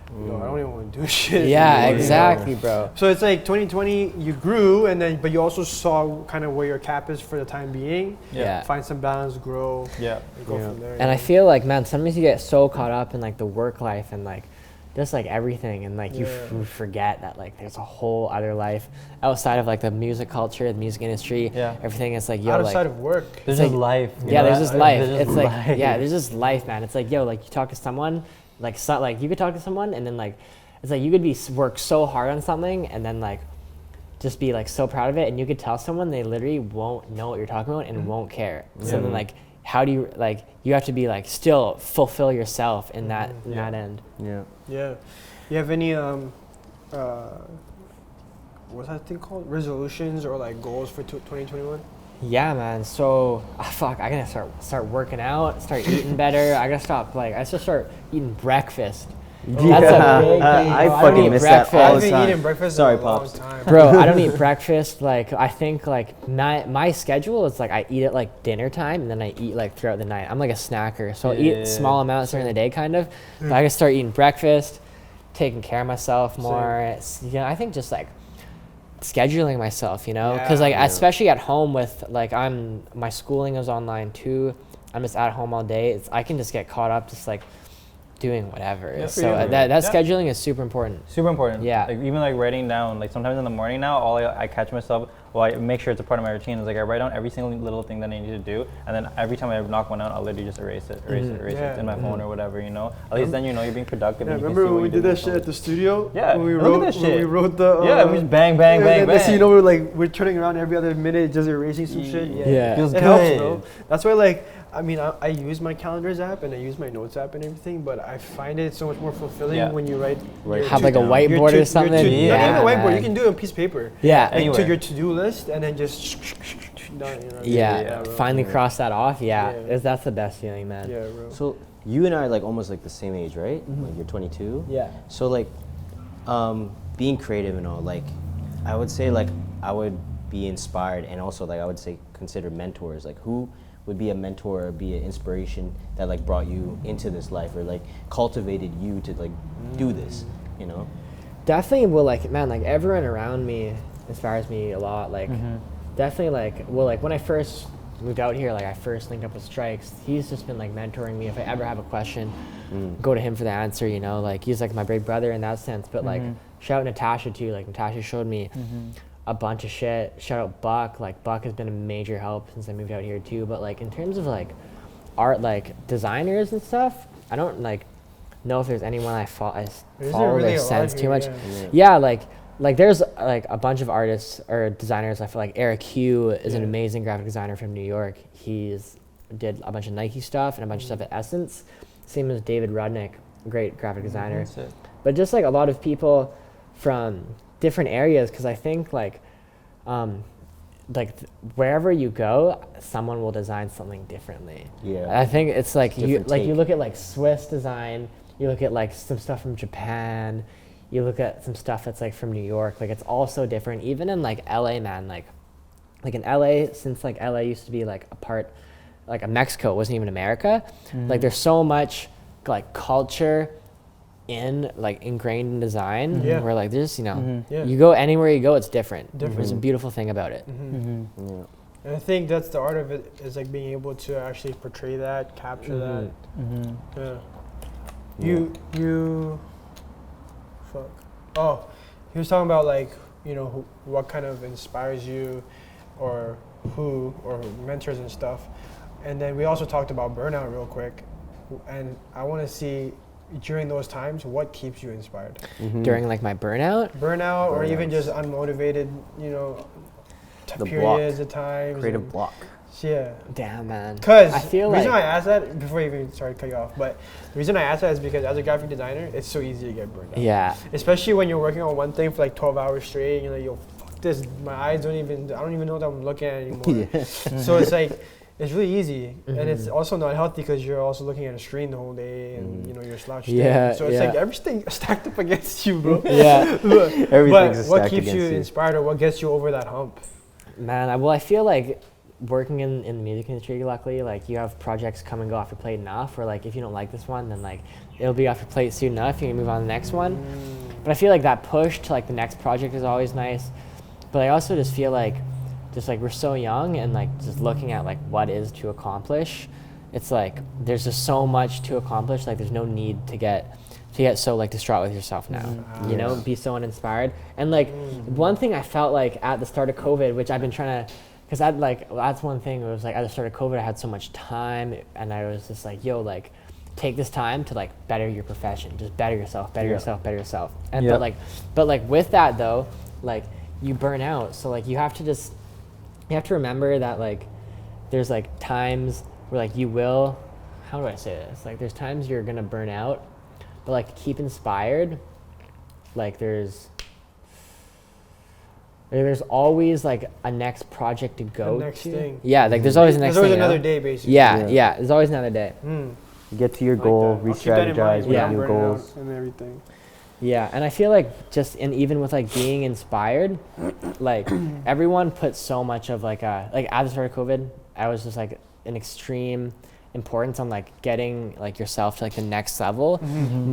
I don't even want to do shit. Yeah, exactly, bro. So it's like 2020, you grew, but you also saw kind of where your cap is for the time being. Find some balance, grow, and go from there. And I feel like, man, sometimes you get so caught up in like the work life and like just like everything, and like you forget that like there's a whole other life outside of like the music culture, the music industry, everything is like outside of work. There's just life. There's just life. It's like there's just life, man. It's like like you talk to someone, like you could talk to someone, and then like it's like you could work so hard on something, and then like just be like so proud of it, and you could tell someone they literally won't know what you're talking about and won't care. So then like, how do you like? You have to be like still fulfill yourself in that end. Yeah. You have any what's that thing called? Resolutions or like goals for 2021? Yeah, man. So I gotta start working out, start eating better. I gotta start eating breakfast. That's a big thing. I fucking miss that all the time. I haven't eaten breakfast Sorry, in a long Pops. time. Bro, I don't eat breakfast. Like I think like my schedule is like I eat at like dinner time and then I eat like throughout the night. I'm like a snacker, so I'll eat small amounts during the day, kind of. But I gotta start eating breakfast, taking care of myself more. I think just like scheduling myself, you know, because like especially at home with like my schooling is online too. I'm just at home all day. I can just get caught up just like doing whatever. Yeah, So that scheduling is super important. Super important. Yeah. Like even like writing down, like sometimes in the morning now, I catch myself. Well, I make sure it's a part of my routine. It's like I write down every single little thing that I need to do, and then every time I knock one out, I'll literally just erase it in my phone or whatever. You know, at least then you know you're being productive. Yeah, and you remember can see when we what you did that in shit at the studio? Yeah, when we look wrote at that shit. When we wrote the we just bang, bang, bang, Next thing bang. you know, we're turning around every other minute, just erasing some shit. Yeah. Feels it good. helps, bro. That's why, like, I mean, I use my calendars app and I use my notes app and everything, but I find it so much more fulfilling when you write. Have like a whiteboard or something. Not even a whiteboard. man. You can do it on a piece of paper. Yeah. Like, to your to-do list, and then just done. You know? Bro. Finally cross that off. That's the best feeling, man. Yeah, bro. So you and I are like almost like the same age, right? Like you're 22. Yeah. So like, being creative and all, like, I would say like I would be inspired, and also like I would say consider mentors. Like who would be a mentor or be an inspiration that like brought you into this life or like cultivated you to like do this, you know? Definitely will, like, man, like everyone around me inspires me a lot. Like definitely like when I first moved out here, like I first linked up with Strikes, he's just been like mentoring me. If I ever have a question, go to him for the answer, you know, like he's like my big brother in that sense. But like shout out Natasha too, like Natasha showed me a bunch of shit. Shout out Buck, like Buck has been a major help since I moved out here too. But like in terms of like art, like designers and stuff, I don't like know if there's anyone I follow really their a lot sense here, too much. yeah. Like there's like a bunch of artists or designers. I feel like Eric Hugh is an amazing graphic designer from New York. He's did a bunch of Nike stuff and a bunch of stuff at Essence. Same as David Rudnick, great graphic designer. But just like a lot of people from different areas, because I think like wherever you go, someone will design something differently. Yeah. I think it's like you Different take. look at like Swiss design, you look at like some stuff from Japan, you look at some stuff that's like from New York, like it's all so different. Even in like LA, man, like in LA, since like LA used to be like a part, like a Mexico, it wasn't even America. Like there's so much like culture ingrained in design, where like there's, you know, you go anywhere you go, it's different. There's a beautiful thing about it. And I think that's the art of it, is like being able to actually portray that, capture that. You fuck. Oh, he was talking about like, you know, what kind of inspires you, or mentors and stuff. And then we also talked about burnout real quick. And I want to see, during those times, what keeps you inspired? During like my burnout, or even just unmotivated, you know, The periods of times. Creative block. Yeah. damn man. Because I feel the reason like I asked that, before I even started to cut you off, but the reason I asked that is because as a graphic designer, it's so easy to get burned out. yeah, Especially when you're working on one thing for like 12 hours straight, and you're like, yo, fuck this, my eyes I don't even know what I'm looking at anymore. So it's like, it's really easy, and it's also not healthy because you're also looking at a screen the whole day, and you know you're slouched in. So it's like everything stacked up against you, bro. Everything's but what stacked keeps you against you. inspired, or what gets you over that hump? man. I feel like working in the music industry, luckily, like you have projects come and go off your plate enough, or like if you don't like this one, then like it'll be off your plate soon enough, you can move on to the next one. But I feel like that push to like the next project is always nice. But I also just feel like we're so young, and like just looking at like what is to accomplish, it's like there's just so much to accomplish. Like there's no need to get so like distraught with yourself now, you know, be so uninspired. And like one thing I felt like at the start of COVID, which I've been trying to, because that's one thing. It was like at the start of COVID, I had so much time, and I was just like, yo, like take this time to like better your profession, just better yourself. And but like with that though, like you burn out. So like you have to remember that like there's like times where like you will, how do I say this? Like there's times you're gonna burn out, but like keep inspired. Like there's always like a next project to go The next to. thing. Yeah, like there's always the next There's always thing. another you know? day, basically. Yeah, there's always another day. Get to your Like goal, that. I'll keep that in mind re-strategize, when make I'm new burning out goals. and everything. Yeah, and I feel like even with like being inspired, like everyone put so much of like at the start of COVID, I was just like an extreme importance on like getting like yourself to like the next level,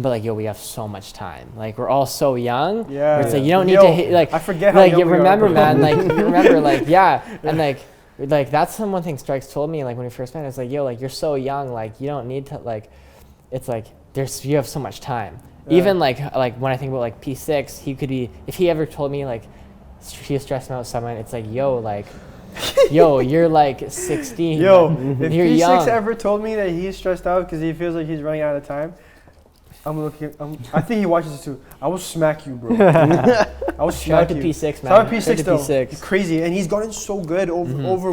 but like yo, we have so much time. Like we're all so young. Yeah. Where it's like you don't need to hit, like I forget how like young you we are, remember, bro. man. Like you remember, like and like that's one thing Strikes told me like when we first met. It's like yo, like you're so young. Like you don't need to like. It's like you have so much time. Yeah. Even like when I think about like P6, he could be, if he ever told me like he was stressing out someone, it's like yo, like yo, you're like 16. Yo, like, if you're P6 young. ever told me that he's stressed out because he feels like he's running out of time, I think he watches it too. I will smack you, bro. I will Shout out smack to you. P6, man. Shout out to Shout P6 out though. to P6. He's crazy, and he's gotten so good over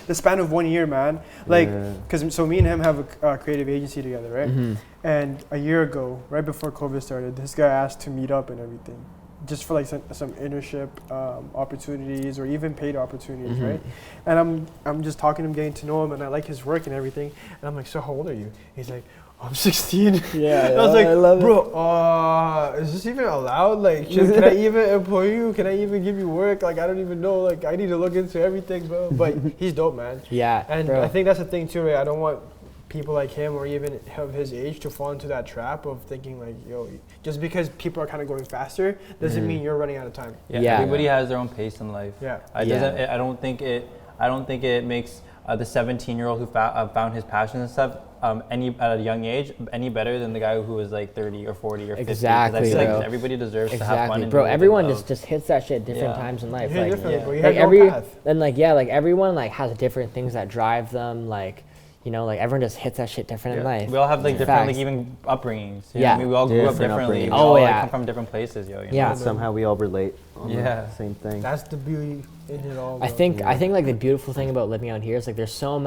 the span of 1 year, man. Like, because so me and him have a creative agency together, right? And a year ago, right before COVID started, this guy asked to meet up and everything, just for like some internship opportunities or even paid opportunities, right? And I'm just talking to him, getting to know him, and I like his work and everything. And I'm like, so how old are you? He's like, I'm 16. Yeah, I was like, I love it. bro, is this even allowed? Like, can I even employ you? Can I even give you work? Like, I don't even know. Like, I need to look into everything, bro. But he's dope, man. Yeah, And bro. I think that's the thing too, right? I don't want people like him or even of his age to fall into that trap of thinking like, yo, just because people are kind of going faster doesn't mean you're running out of time. Yeah. Everybody has their own pace in life. Yeah. I don't think it makes the 17-year-old who found his passion and stuff at a young age any better than the guy who was like 30 or 40 or 50. 'Cause Exactly, I feel bro. like everybody deserves to have fun. Exactly, And bro. do what they Everyone love. just hits that shit different times in life. Yeah, Like, differently, bro. You like have your own path. and like like everyone like has different things that drive them. Like like everyone just hits that shit different in life. We all have like different Facts. like even upbringings. You Yeah. know? I mean, we all grew up Different differently. We upbringings. all Oh, like, yeah. come from different places, yo. You know? Yeah. And somehow we all relate on Yeah. the same thing. That's the beauty in it all, bro. I think like the beautiful thing about living out here is like there's so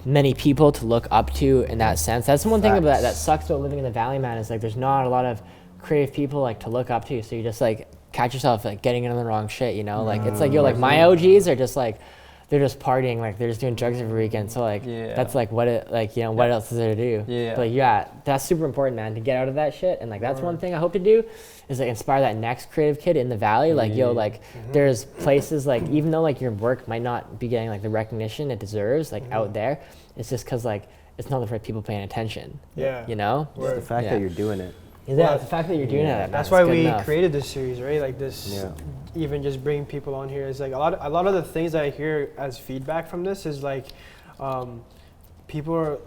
many people to look up to in that sense. That's one thing about that sucks about living in the valley, man, is like there's not a lot of creative people like to look up to. So you just like catch yourself like getting into the wrong shit, you know? Like it's like yo, like my OGs are just like they're just partying, like they're just doing drugs every weekend. So like that's like what it like, what else is there to do? Yeah. But that's super important, man, to get out of that shit. And like that's one thing I hope to do is like inspire that next creative kid in the valley. Like yo, like there's places like even though like your work might not be getting like the recognition it deserves like out there, it's just because like it's not the right people paying attention. Yeah. You know? It's the fact that you're doing it. Yeah, it's the fact that you're doing it. That's is why good we enough. created this series, right? Like this, even just bringing people on here is like a lot of the things that I hear as feedback from this is like, people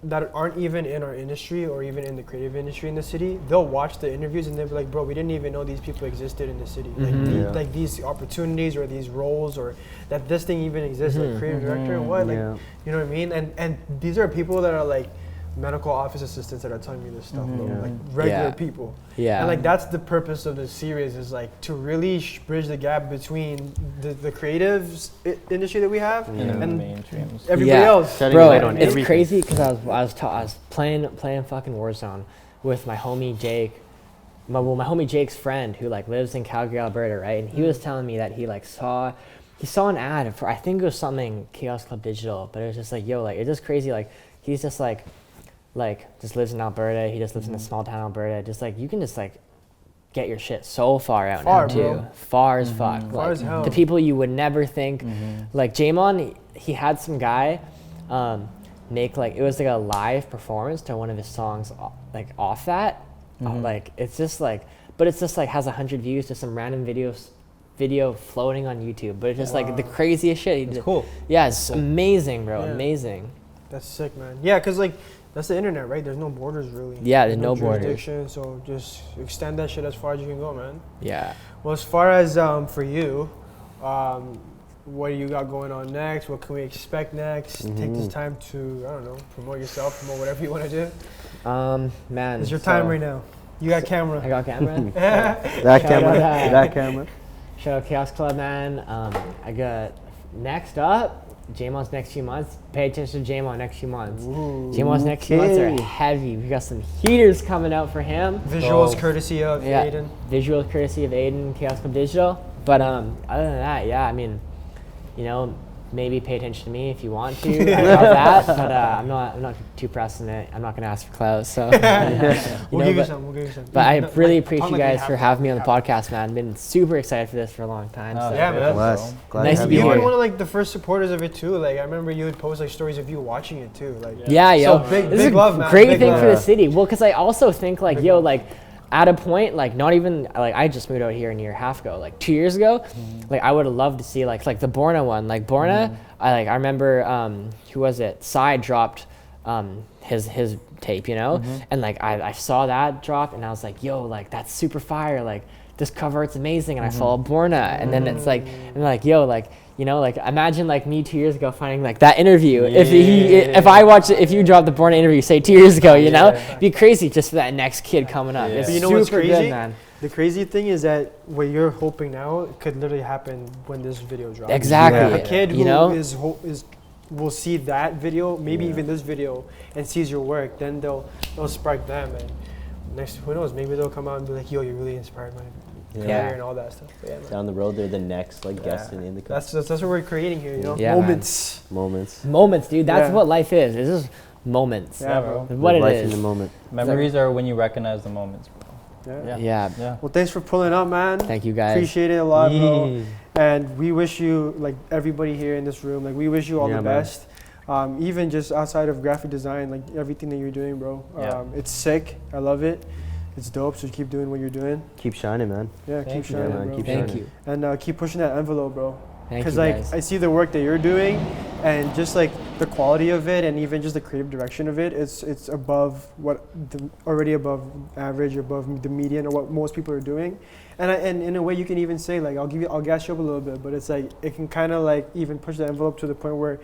that aren't even in our industry or even in the creative industry in the city, they'll watch the interviews and they'll be like, bro, we didn't even know these people existed in the city. Like these opportunities or these roles or that this thing even exists, like creative director and what, like, you know what I mean? And these are people that are like medical office assistants that are telling me this stuff, bro. Like regular people. Yeah. And like that's the purpose of this series is like to really bridge the gap between the creative industry that we have And and the mainstreams. everybody else. Shedding Bro, light on it's everything. crazy because I was playing fucking Warzone with my homie Jake, my homie Jake's friend who like lives in Calgary, Alberta, right? And he was telling me that he saw an ad for I think it was something Chaos Club Digital, but it was just like yo, like it's just crazy. Like he's just like just lives in Alberta. He just lives in a small town Alberta. Just like you can just like get your shit so far out now too. Bro. Far as fuck. Far as hell. The people you would never think. Like Jamon, he had some guy make like it was like a live performance to one of his songs like off that. Like it's just like, but it's just like has 100 views to some random video floating on YouTube. But it's just like the craziest shit. He did. Cool. Yeah, it's amazing, bro. Yeah. Amazing. That's sick, man. Yeah, because like that's the internet, right? There's no borders really. Yeah, there's no borders. jurisdiction, so just extend that shit as far as you can go, man. Yeah. Well, as far as for you, what do you got going on next? What can we expect next? Take this time to, I don't know, promote yourself, promote whatever you want to do. Man. It's your time right now. You got camera. I got camera. That camera. out, That camera. Shout out Chaos Club, man. I got next up, Jamon's next few months. Pay attention to Jamon next few months. Jamon's next few months are heavy. We got some heaters coming out for him. Visuals courtesy of Aidan. Visual courtesy of Aidan, Chaos Club Digital. But other than that, yeah, I mean, maybe pay attention to me if you want to. I love that, but I'm not too pressed in it. I'm not gonna ask for clout, so. We'll give you some. But I really appreciate you guys for having me on the podcast, man. I've been super excited for this for a long time. So. Yeah, man. Nice to be You've here. been one of like the first supporters of it too. Like I remember you would post like stories of you watching it too. Like Yeah, yo. So big This is a love, man. great Big thing love. for the city. Well, because I also think like, yo, like at a point, like not even like I just moved out here a year and a half ago. Like 2 years ago, like I would have loved to see like the Borna one. Like Borna, I remember who was it? Psy dropped his tape, you know, and like I saw that drop and I was like, yo, like that's super fire. Like this cover art's amazing, and I follow Borna, and then it's like, and like, yo, like. You know, like imagine like me 2 years ago finding like that interview. If I watched it, if you dropped the Borna interview, say 2 years ago, you know, it'd be crazy just for that next kid coming up. It's But you know super what's crazy? good, man. The crazy thing is that what you're hoping now could literally happen when this video drops. Exactly. A kid you who know, will see that video, maybe even this video, and sees your work, then they'll spark them, and next, who knows, maybe they'll come out and be like, yo, you really inspired my career and all that stuff. But yeah, man. Down the road, they're the next like guest in the That's what we're creating here, you know. Yeah, Moments. moments, dude. That's what life is. It's just moments. Yeah, bro. What it life is. in the moment. Memories are when you recognize the moments, bro. Yeah. Yeah. Well, thanks for pulling up, man. Thank you, guys. Appreciate it a lot, bro. And we wish you, like everybody here in this room, like we wish you all the best. Even just outside of graphic design, like everything that you're doing, bro. It's sick. I love it. It's dope. So keep doing what you're doing. Keep shining, man. Yeah, keep shining, man. bro. Keep Thank shining. you. And keep pushing that envelope, bro. Thank you, Because like guys. I see the work that you're doing, and just like the quality of it, and even just the creative direction of it, it's above already above average, above the median, or what most people are doing. And in a way, you can even say like I'll gas you up a little bit, but it's like it can kind of like even push the envelope to the point where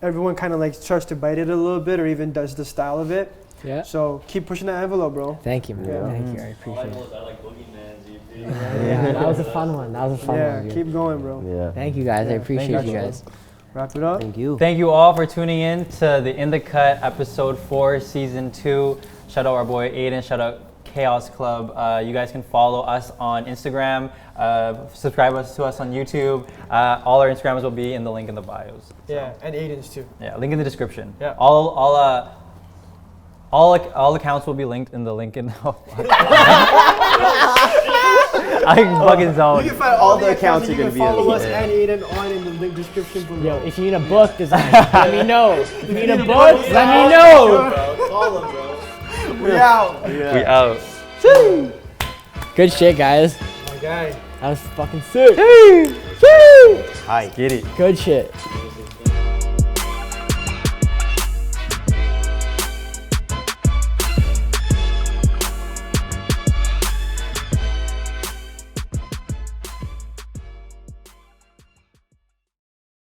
everyone kind of like starts to bite it a little bit, or even does the style of it. Yeah. So keep pushing that envelope, bro. Thank you, man. Yeah. Thank you. I appreciate it. I like Boogeyman's EP. Yeah, that was a fun one. Yeah, dude. keep going, bro. Yeah. Thank you, guys. I appreciate you guys. Wrap it up. Thank you. Thank you all for tuning in to the In the Cut episode 4, season 2. Shout out our boy Aidan. Shout out Chaos Club. You guys can follow us on Instagram. Subscribe to us on YouTube. All our Instagrams will be in the link in the bios. So, Yeah, and Aiden's too. yeah, link in the description. Yeah. All accounts will be linked in the link in. I fucking zoned. You can find All the accounts are you gonna can be follow in- us and Aiden on in the link description below. Yo, if you need a book design, let me know. If you need a book, let me know. We out. We out. Good shit, guys. My guy. That was fucking sick. Hi. Get it. Good shit.